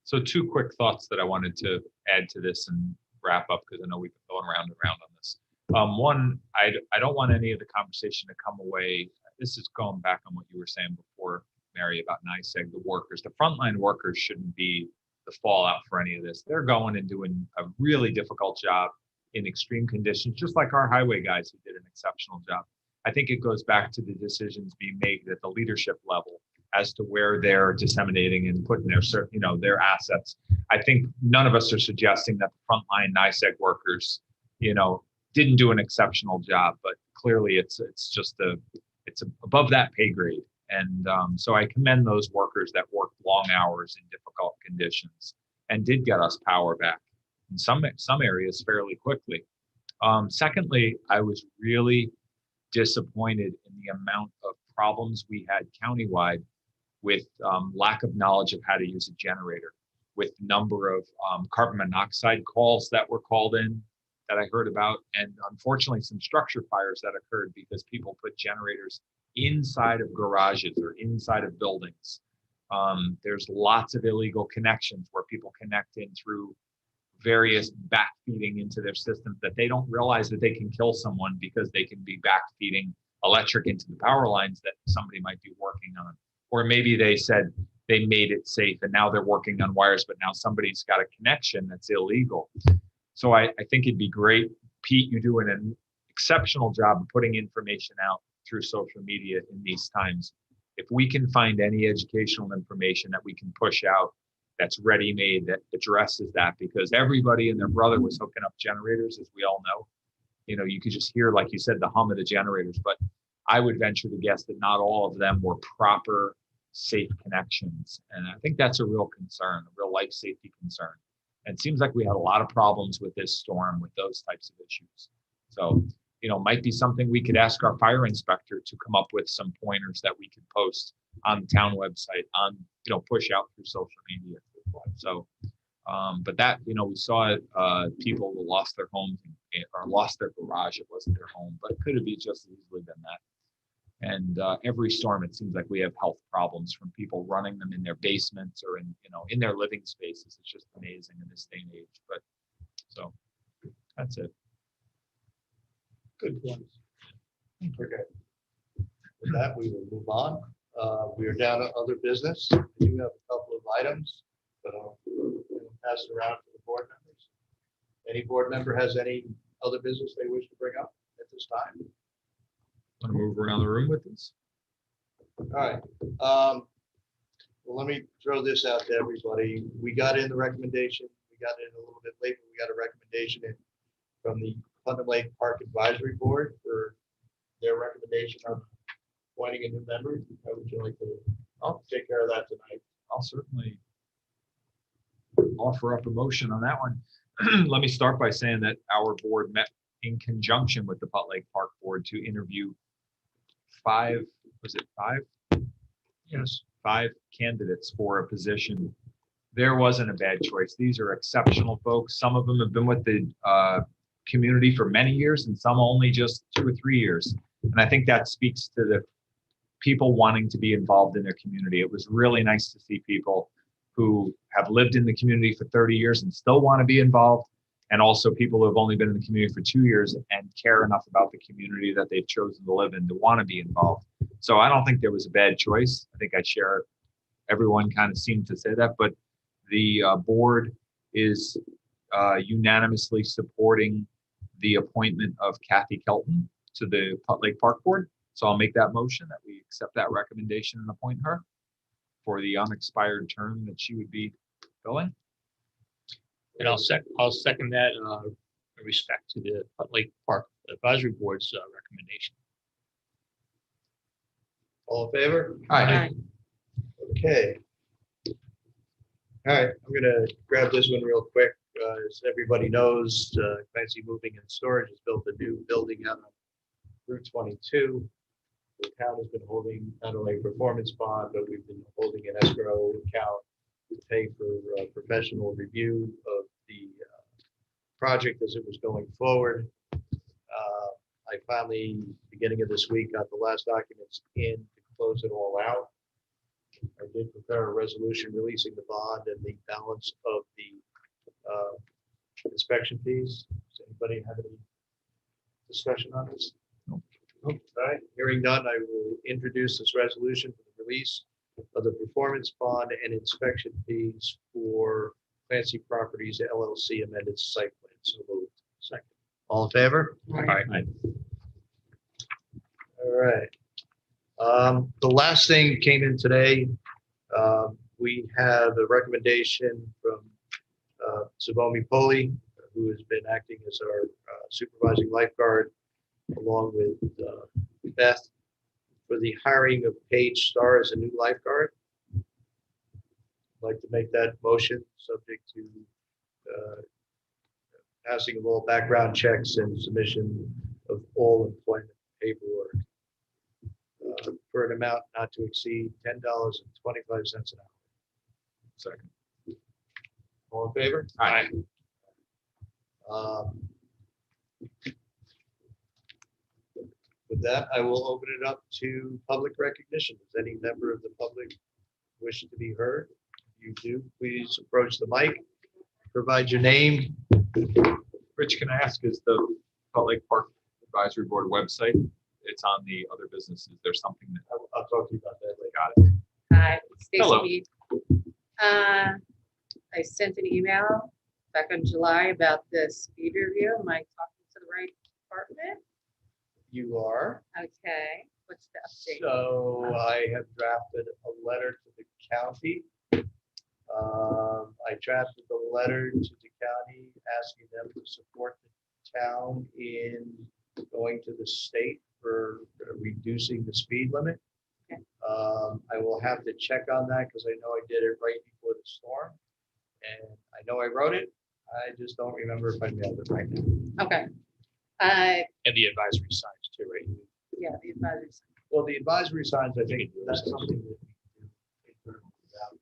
So 2 quick thoughts that I wanted to add to this and wrap up, because I know we've been going round and round on this. One, I don't want any of the conversation to come away. This is going back on what you were saying before, Mary, about Nys Dec, the workers. The frontline workers shouldn't be the fallout for any of this. They're going and doing a really difficult job in extreme conditions, just like our highway guys who did an exceptional job. I think it goes back to the decisions being made at the leadership level as to where they're disseminating and putting their assets. I think none of us are suggesting that the frontline Nys Dec workers, didn't do an exceptional job, but clearly it's above that pay grade. And so I commend those workers that worked long hours in difficult conditions and did get us power back in some areas fairly quickly. Secondly, I was really disappointed in the amount of problems we had countywide with lack of knowledge of how to use a generator, with number of carbon monoxide calls that were called in that I heard about, and unfortunately some structure fires that occurred because people put generators inside of garages or inside of buildings. There's lots of illegal connections where people connect in through various backfeeding into their systems that they don't realize that they can kill someone because they can be backfeeding electric into the power lines that somebody might be working on. Or maybe they said they made it safe and now they're working on wires, but now somebody's got a connection that's illegal. So I think it'd be great, Pete, you're doing an exceptional job of putting information out through social media in these times. If we can find any educational information that we can push out that's ready-made, that addresses that, because everybody and their brother was hooking up generators, as we all know. You could just hear, like you said, the hum of the generators, but I would venture to guess that not all of them were proper, safe connections. And I think that's a real concern, a real life safety concern. And it seems like we had a lot of problems with this storm, with those types of issues. So, might be something we could ask our fire inspector to come up with some pointers that we could post on the town website, push out through social media. So, but that, we saw people who lost their homes or lost their garage. It wasn't their home, but it could have just as easily been that. And every storm, it seems like we have health problems from people running them in their basements or in their living spaces. It's just amazing in this day and age. But so that's it.
Good point.
Okay. With that, we will move on. We are down to other business. We do have a couple of items, but I'll pass it around to the board members. Any board member has any other business they wish to bring up at this time?
Want to move around the room with this?
All right. Well, let me throw this out to everybody. We got in the recommendation. We got in a little bit late, but we got a recommendation in from the Putnam Lake Park Advisory Board for their recommendation on appointing a new member? How would you like to? I'll take care of that tonight.
I'll certainly offer up a motion on that one. Let me start by saying that our board met in conjunction with the Putt Lake Park Board to interview five
Yes.
candidates for a position. There wasn't a bad choice. These are exceptional folks. Some of them have been with the community for many years and some only just 2 or 3 years. And I think that speaks to the people wanting to be involved in their community. It was really nice to see people who have lived in the community for 30 years and still want to be involved, and also people who have only been in the community for 2 years and care enough about the community that they've chosen to live in to want to be involved. So I don't think there was a bad choice. I think everyone kind of seemed to say that, but the board is unanimously supporting the appointment of Kathy Kelton to the Putt Lake Park Board. So I'll make that motion that we accept that recommendation and appoint her for the unexpired term that she would be filling.
And I'll second that in respect to the Putt Lake Park Advisory Board's recommendation.
All in favor?
Aye.
Okay. All right, I'm gonna grab this one real quick. As everybody knows, Clancy Moving and Storage has built a new building out on Route 22. The town has been holding not only a performance bond, but we've been holding an escrow account to pay for professional review of the project as it was going forward. I finally, beginning of this week, got the last documents in to close it all out. I did prepare a resolution releasing the bond and the balance of the inspection fees. Does anybody have any discussion on this?
No.
All right, hearing none, I will introduce this resolution for the release of the performance bond and inspection fees for Clancy Properties LLC amended site plan. So moved. Second. All in favor?
Aye.
All right. The last thing came in today. We have a recommendation from Sabomi Poli, who has been acting as our supervising lifeguard, along with Beth, for the hiring of Paige Starr as a new lifeguard. I'd like to make that motion subject to passing of all background checks and submission of all employment paperwork for an amount not to exceed $10.25 an hour.
Second.
All in favor?
Aye.
With that, I will open it up to public recognition. Does any member of the public wish to be heard? If you do, please approach the mic, provide your name.
Rich, can I ask, is the Putt Lake Park Advisory Board website, it's on the other businesses, there's something that
I'll talk to you about that later.
got it?
Hi,
Hello.
Stacy Mead. I sent an email back in July about the speed review. Am I talking to the right department?
You are.
Okay, what's the update?
So I have drafted a letter to the county. I drafted the letter to the county asking them to support the town in going to the state for reducing the speed limit.
Okay.
I will have to check on that because I know I did it right before the storm. And I know I wrote it. I just don't remember if I mailed it right now.
Okay.
And the advisory signs too, right?
Yeah, the advisors.
Well, the advisory signs, I think that's something that we do internally without.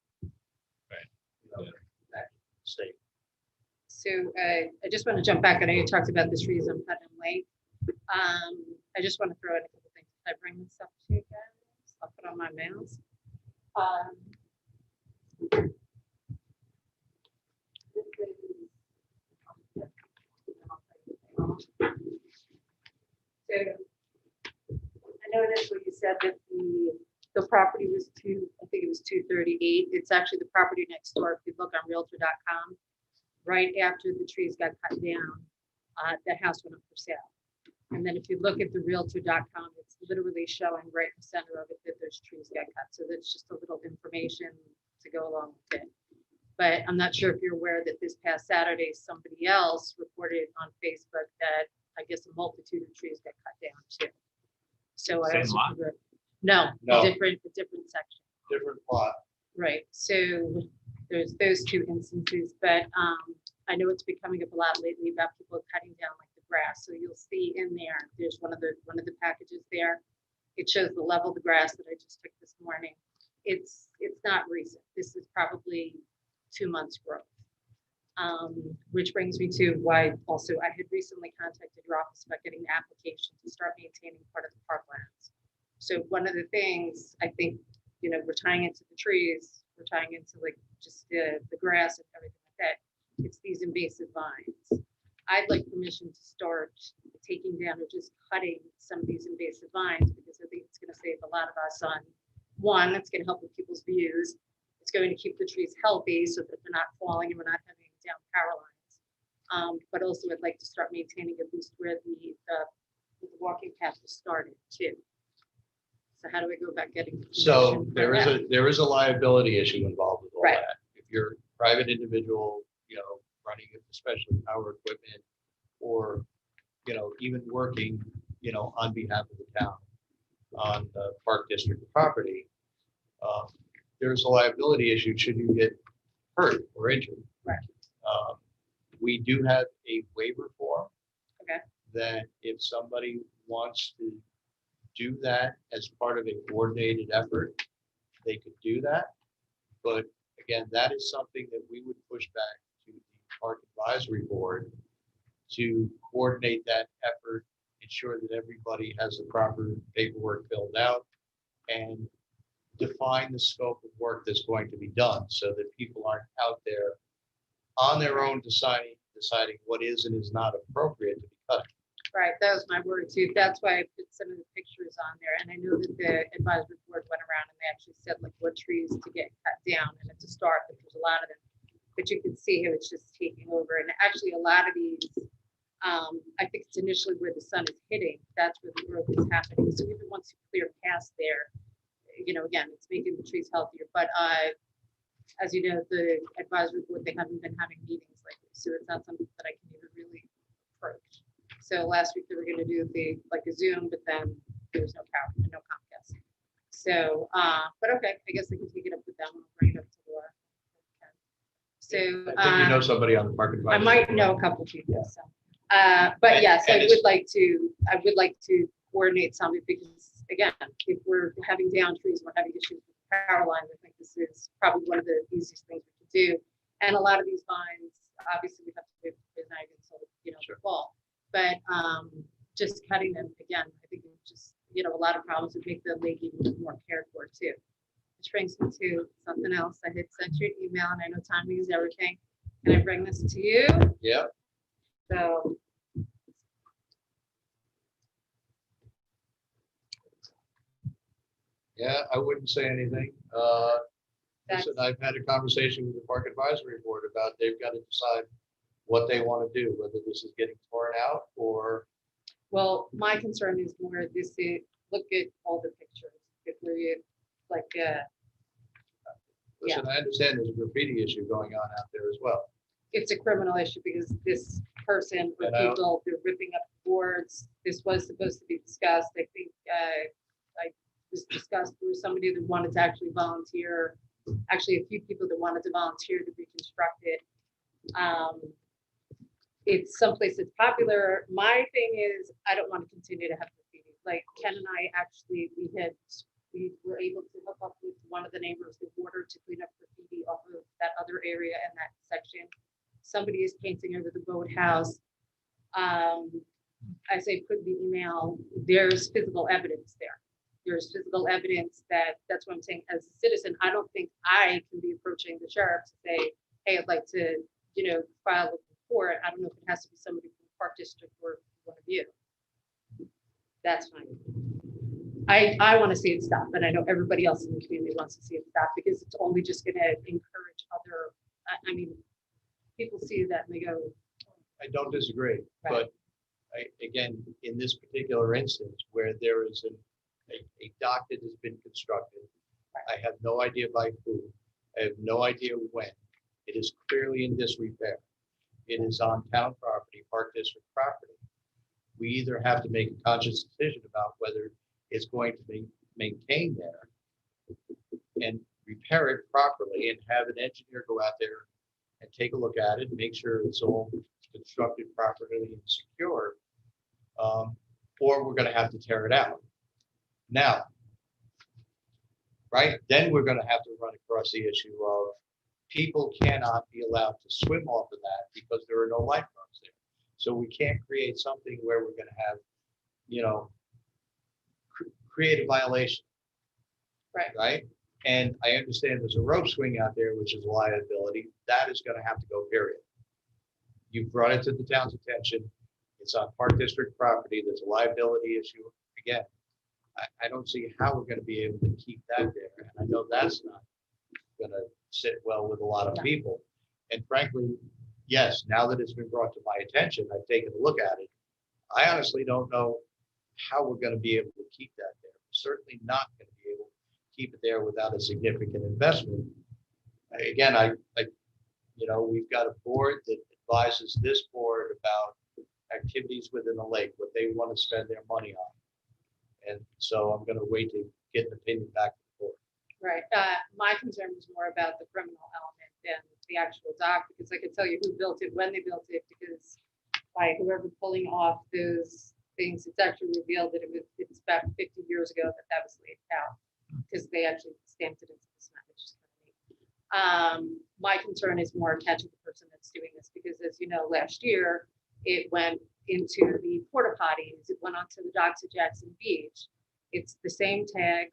Right.
You know, that state.
So I just want to jump back. I know you talked about the trees on Putnam Lake. I just want to throw in a couple things. Can I bring this up to you guys? I'll put on my mouse. So I noticed what you said that the property was I think it was 238. It's actually the property next door. If you look on realtor.com, right after the trees got cut down, that house went up for sale. And then if you look at the realtor.com, it's literally showing right in the center of it that those trees got cut. So that's just a little information to go along with it. But I'm not sure if you're aware that this past Saturday, somebody else reported on Facebook that I guess a multitude of trees got cut down too. So I
Same
also
lot?
No,
No.
a different section.
different plot.
Right, so there's those two instances, but I know it's been coming up a lot lately about people cutting down like the grass. So you'll see in there's one of the packages there. It shows the level of the grass that I just took this morning. It's not recent. This is probably 2 months growth. Which brings me to why also I had recently contacted your office about getting the application to start maintaining part of the parklands. So one of the things I think, we're tying into the trees, we're tying into like just the grass and everything like that. It's these invasive vines. I'd like permission to start taking down or just cutting some of these invasive vines because I think it's going to save a lot of us on one, it's going to help with people's views. It's going to keep the trees healthy so that they're not falling and we're not having down power lines. But also I'd like to start maintaining at least where the walking path was started too. So how do we go about getting?
So
permission for
there is
that?
a liability issue involved with all
Right.
that. If you're a private individual, running especially power equipment or, even working, on behalf of the town on the park district property, there's a liability issue should you get hurt or injured.
Right.
We do have a waiver form.
Okay.
That if somebody wants to do that as part of a coordinated effort, they could do that. But again, that is something that we would push back to the Park Advisory Board to coordinate that effort, ensure that everybody has the proper paperwork filled out, and define the scope of work that's going to be done so that people aren't out there on their own deciding what is and is not appropriate to be cut.
Right, that was my word too. That's why I put some of the pictures on there. And I know that the advisory board went around and they actually said like what trees to get cut down. And it's a start, but there's a lot of them. But you can see how it's just taking over. And actually a lot of these, I think it's initially where the sun is hitting. That's where the growth is happening. So even once you clear past there, again, it's making the trees healthier. But as you know, the advisory board, they haven't been having meetings like this. So it's not something that I can even really approach. So last week they were going to do a Zoom, but then there was no power and no Comcast. So, but okay, I guess I can take it up with them and bring it up to Laura. Okay. So
I think somebody on the Park Advisory.
I might
Board.
know a couple people. So, but yes,
And
I would like to coordinate something because again, if we're having down trees, we're having issues with power lines. I think this is probably one of the easiest things we could do. And a lot of these vines, obviously, we have to do design until
Sure.
the fall. But just cutting them again, I think it's just a lot of problems would make the lake even more cared for too. Which brings me to something else. I had sent you an email, and I know timing is everything. Can I bring this to you?
Yeah.
So.
Yeah, I wouldn't say anything. Listen, I've had a conversation with the Park Advisory Board about they've got to decide what they want to do, whether this is getting torn out or.
Well, my concern is more this is, look at all the pictures. If we like,
Listen, I understand there's a graffiti issue going on out there as well.
it's a criminal issue because this person or
And I-
people, they're ripping up boards. This was supposed to be discussed. I think I was discussed through somebody that wanted to actually volunteer. Actually, a few people that wanted to volunteer to reconstruct it. It's someplace that's popular. My thing is, I don't want to continue to have graffiti. Like Ken and I actually, we were able to hook up with one of the neighbors in order to clean up graffiti off of that other area and that section. Somebody is painting over the boathouse. I say put the email, there's physical evidence there. There's physical evidence that's what I'm saying. As a citizen, I don't think I can be approaching the sheriff to say, hey, I'd like to, file a report. I don't know if it has to be somebody from the Park District or one of you. That's fine. I want to see it stop, and I know everybody else in the community wants to see it stop because it's only just going to encourage other, I mean, people see that and they go.
I don't disagree,
Right.
but again, in this particular instance where there is a dock that has been constructed, I have no idea by who, I have no idea when. It is clearly in disrepair. It is on town property, Park District property. We either have to make a conscious decision about whether it's going to be maintained there and repair it properly and have an engineer go out there and take a look at it, make sure it's all constructed properly and secure, or we're gonna have to tear it out. Now, right, then we're gonna have to run across the issue of people cannot be allowed to swim off of that because there are no lifeguards there. So we can't create something where we're gonna have, you know, create a violation.
Right.
Right? And I understand there's a rope swing out there, which is a liability. That is gonna have to go, period. You brought it to the town's attention. It's on Park District property. There's a liability issue. Again, I don't see how we're gonna be able to keep that there. And I know that's not gonna sit well with a lot of people. And frankly, yes, now that it's been brought to my attention, I've taken a look at it. I honestly don't know how we're gonna be able to keep that there. Certainly not gonna be able to keep it there without a significant investment. Again, you know, we've got a board that advises this board about activities within the lake, what they want to spend their money on. And so I'm gonna wait to get an opinion back to the board.
Right. My concern was more about the criminal element than the actual dock, because I could tell you who built it, when they built it, because by whoever pulling off those things, it's actually revealed that it's about 50 years ago that was laid out, because they actually stamped it into the cement, which is kind of neat. My concern is more catching the person that's doing this, because as you know, last year, it went into the porta potties, it went onto the docks at Jackson Beach. It's the same tags.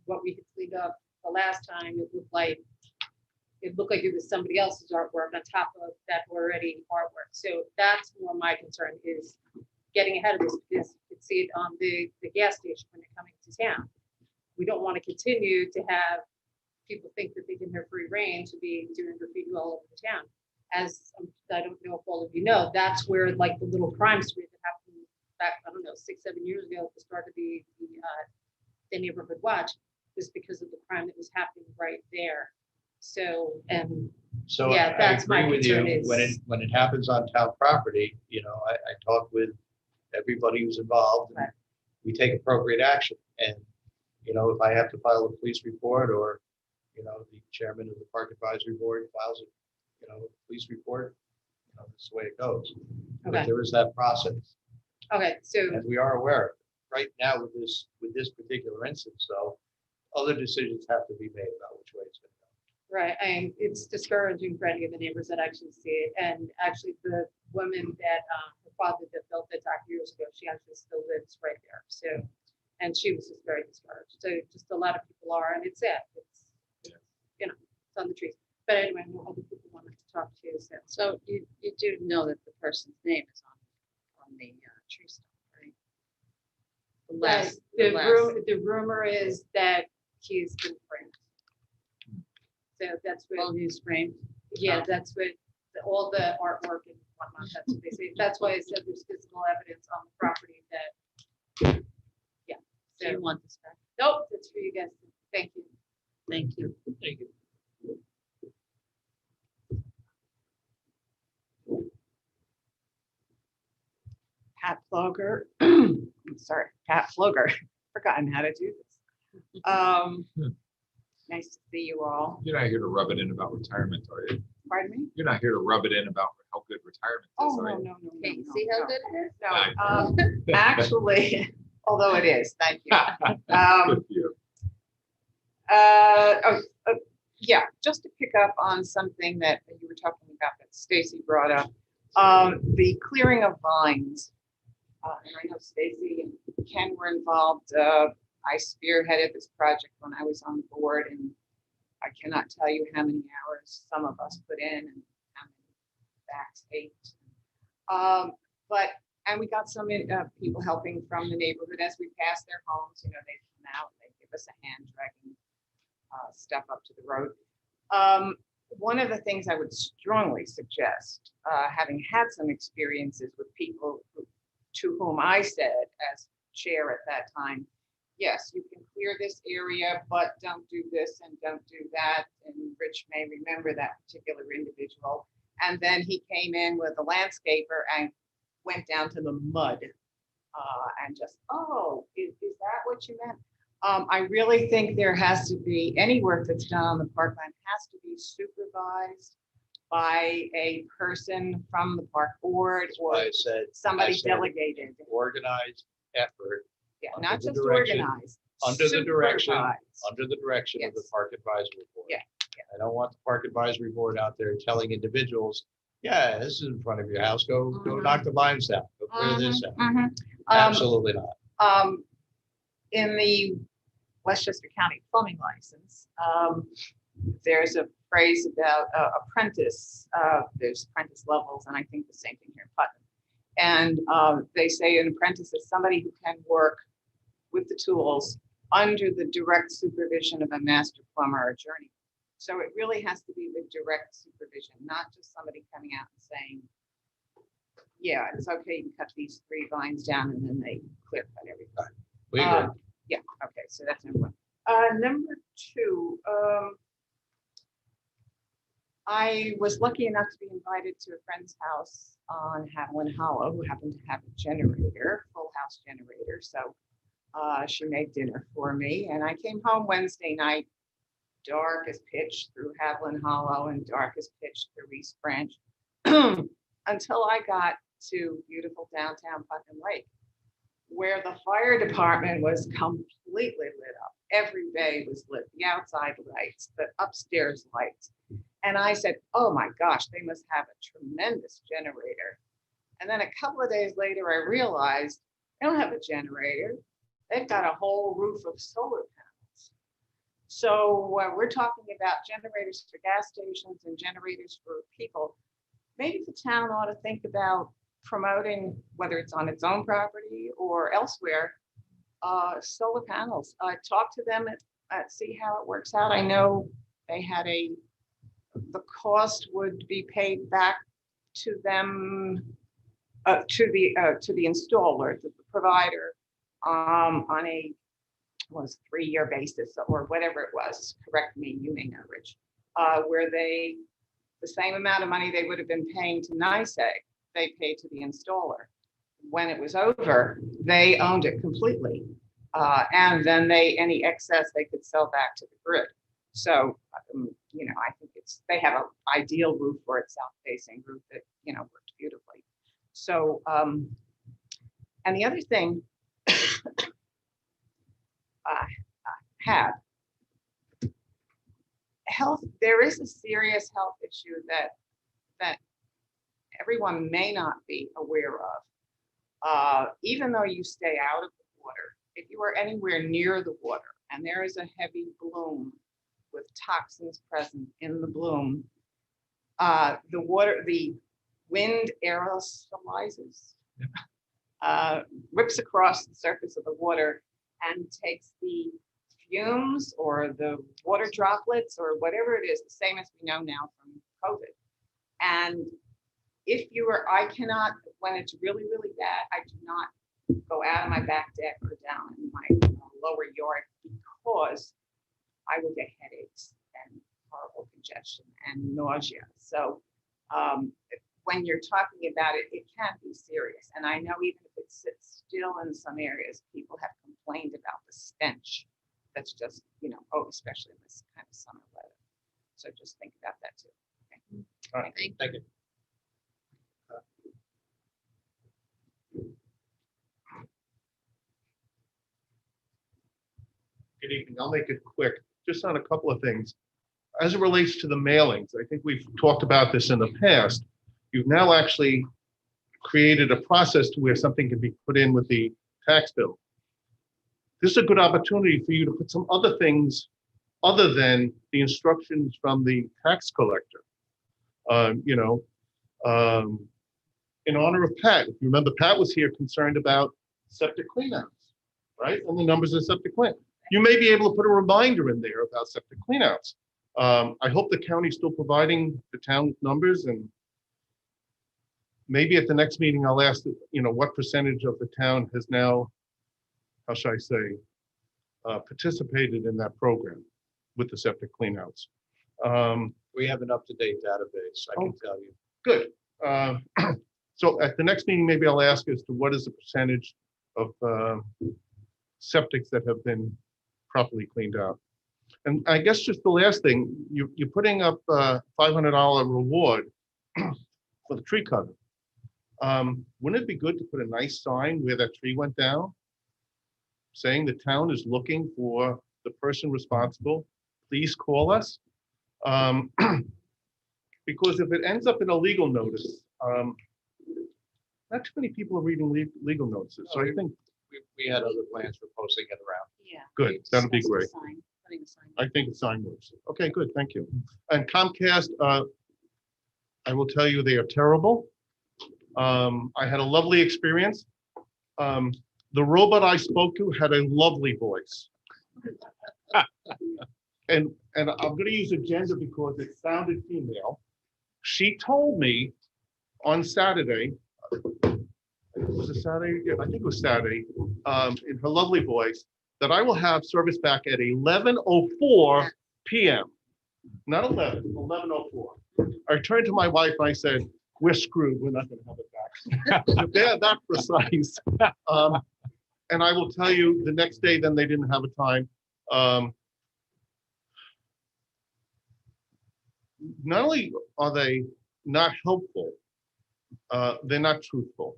What we had cleaned up the last time, it looked like it was somebody else's artwork on top of that already artwork. So that's more my concern, is getting ahead of this, because you can see it on the gas station when they're coming to town. We don't want to continue to have people think that they can have free reign to be doing graffiti all over the town. As I don't know if all of you know, that's where like the little crime spree that happened back, I don't know, 6-7 years ago at the start of the neighborhood watch, was because of the crime that was happening right there. So, and
So
yeah,
I
that's my
agree with you.
concern
When it happens on town property, you know, I talk with everybody who's involved. And
Right.
we take appropriate action. And, you know, if I have to file a police report, or, you know, the chairman of the Park Advisory Board files a, you know, police report, you know, that's the way it goes. But
Okay.
there is that process.
okay, so
And we are aware of it. Right now with this particular instance, though, other decisions have to be made about which way it's going to go.
right, and it's discouraging for any of the neighbors that actually see it. And actually, the woman that her father that built the dock years ago, she actually still lives right there. So, and she was just very discouraged. So just a lot of people are, and it's sad. It's you know, it's on the trees. But anyway, I know other people wanted to talk to you.
So you do know that the person's name is on the tree stump, right?
The rumor is that he's been framed. So that's
Well,
what,
he's framed.
yeah, that's what all the artwork and whatnot, that's what they say. That's why I said there's physical evidence on the property that, yeah.
Do you
So,
want this back?
nope, that's for you guys. Thank you.
Thank you.
Thank you.
Pat Floger. I'm sorry, Pat Floger. Forgotten how to do this. Nice to see you all.
You're not here to rub it in about retirement, are you?
Pardon me?
You're not here to rub it in about how good retirement is,
Oh,
are
no,
you?
no, no.
Okay,
no,
see
no,
how
no.
good it is?
No, actually, although it is, thank you.
Good for you.
Yeah, just to pick up on something that you were talking about that Stacy brought up, the clearing of vines. And I know Stacy and Ken were involved. I spearheaded this project when I was on board, and I cannot tell you how many hours some of us put in and how many backs ached. And we got some people helping from the neighborhood as we passed their homes. You know, they come out, they give us a hand dragging stuff up to the road. One of the things I would strongly suggest, having had some experiences with people to whom I said as chair at that time, yes, you can clear this area, but don't do this and don't do that. And Rich may remember that particular individual. And then he came in with a landscaper and went down to the mud and just, oh, is that what you meant? I really think there has to be, any work that's done on the parkland has to be supervised by a person from the park board or
I said,
somebody
said-
delegated.
organized effort
Yeah,
under
not
the
just
direction-
organized.
under the direction
supervised.
of the
Yes.
Park Advisory Board.
Yeah,
I don't want the Park Advisory Board out there telling individuals, yeah, this is in front of your house, go
Mhm.
knock the vines down, go clear this out.
Mhm.
Absolutely not.
In the Westchester County plumbing license, there's a phrase about apprentice, there's apprentice levels, and I think the same thing here in Putnam. And they say an apprentice is somebody who can work with the tools under the direct supervision of a master plumber or journeyman. So it really has to be with direct supervision, not just somebody coming out and saying, yeah, it's okay, you can cut these 3 vines down, and then they clear cut everything.
We agree.
Yeah, okay, so that's number 1. Number 2, I was lucky enough to be invited to a friend's house on Haviland Hollow, who happened to have a generator, full house generator. So she made dinner for me, and I came home Wednesday night, dark as pitch through Haviland Hollow and dark as pitch through East Branch, until I got to beautiful downtown Putnam Lake, where the fire department was completely lit up. Every bay was lit, the outside lights, the upstairs lights. And I said, oh my gosh, they must have a tremendous generator. And then a couple of days later, I realized they don't have a generator. They've got a whole roof of solar panels. So we're talking about generators for gas stations and generators for people. Maybe the town ought to think about promoting, whether it's on its own property or elsewhere, solar panels. Talk to them and see how it works out. I know they had the cost would be paid back to them, to the installer, the provider, on a 3-year basis or whatever it was. Correct me, you may know, Rich. Where the same amount of money they would have been paying to Nys Dec, they paid to the installer. When it was over, they owned it completely. And then any excess they could sell back to the grid. So, I think they have an ideal roof for it, south-facing roof that, worked beautifully. So, and the other thing there is a serious health issue that everyone may not be aware of. Even though you stay out of the water, if you are anywhere near the water and there is a heavy bloom with toxins present in the bloom, the wind aerosolizes, rips across the surface of the water and takes the fumes or the water droplets or whatever it is, the same as we know now from COVID. And I cannot, when it's really, really bad, I do not go out of my back deck or down in my lower yard because I will get headaches and horrible congestion and nausea. So when you're talking about it, it can be serious. And I know even if it sits still in some areas, people have complained about the stench. That's just, especially in this kind of summer weather. So just think about that too. Okay.
All right, thank you.
Good evening. I'll make it quick, just on a couple of things. As it relates to the mailings, I think we've talked about this in the past. You've now actually created a process to where something can be put in with the tax bill. This is a good opportunity for you to put some other things other than the instructions from the tax collector. In honor of Pat, if you remember, Pat was here concerned about septic cleanouts, right? And the numbers of septic clean. You may be able to put a reminder in there about septic cleanouts. I hope the county's still providing the town numbers, and maybe at the next meeting, I'll ask, what percentage of the town has now, how should I say, participated in that program with the septic cleanouts.
We have an up-to-date database, I can tell you.
Good. So at the next meeting, maybe I'll ask as to what is the percentage of septics that have been properly cleaned out. And I guess just the last thing, you're putting up a $500 reward for the tree cutting. Wouldn't it be good to put a nice sign where that tree went down? Saying the town is looking for the person responsible, please call us. Because if it ends up in a legal notice, not too many people are reading legal notices, so I think,
We had other plans for posting it around.
Yeah.
good,
we
that'll be
discussed the
great.
sign, putting a sign.
I think the sign works. Okay, good, thank you. And Comcast, I will tell you, they are terrible. I had a lovely experience. The robot I spoke to had a lovely voice. And I'm gonna use a gender because it sounded female. She told me on Saturday, was it Saturday? Yeah, I think it was Saturday, in her lovely voice, that I will have service back at 11:04 PM. Not 11, 11:04. I turned to my wife and I said, we're screwed, we're not gonna have it back. If they're that precise. And I will tell you, the next day, then they didn't have a time. Not only are they not helpful, they're not truthful.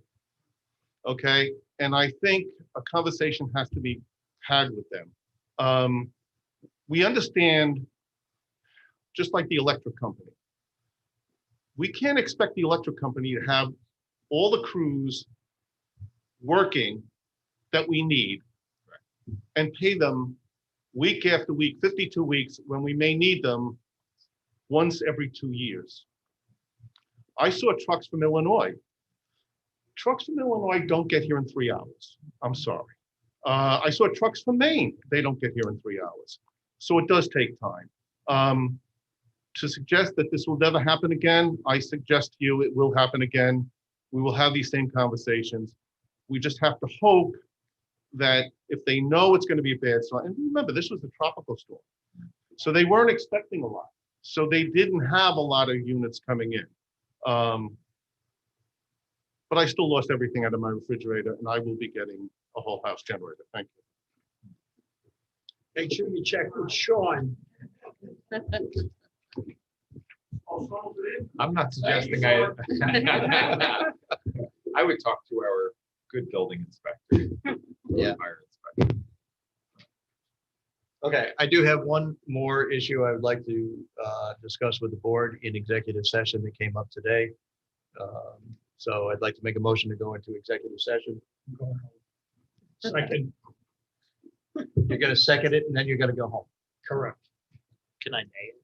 Okay, and I think a conversation has to be had with them. We understand, just like the electric company, we can't expect the electric company to have all the crews working that we need and pay them week after week, 52 weeks, when we may need them once every 2 years. I saw trucks from Illinois. Trucks from Illinois don't get here in 3 hours. I'm sorry. I saw trucks from Maine. They don't get here in 3 hours. So it does take time. To suggest that this will never happen again, I suggest to you it will happen again. We will have these same conversations. We just have to hope that if they know it's going to be a bad storm, and remember, this was a tropical storm, so they weren't expecting a lot. So they didn't have a lot of units coming in. But I still lost everything out of my refrigerator, and I will be getting a whole house generator. Thank you.
Make sure you check with Sean.
I'm not suggesting I would talk to our good building inspector.
Yeah.
Fire inspector.
Okay, I do have one more issue I would like to discuss with the board in executive session that came up today. So I'd like to make a motion to go into executive session.
Second,
You're gonna second it and then you're gonna go home.
correct.
Can I name?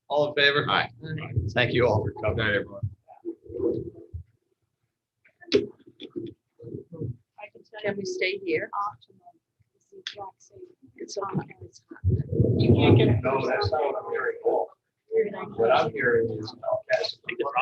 All in favor?
Aye.
Thank you all for
Good
coming.
night, everyone.
I can tell
Can
you
we stay here?
optimum is the exact same.
It's okay.
You can't get.
No, that's not what I'm hearing. What I'm hearing is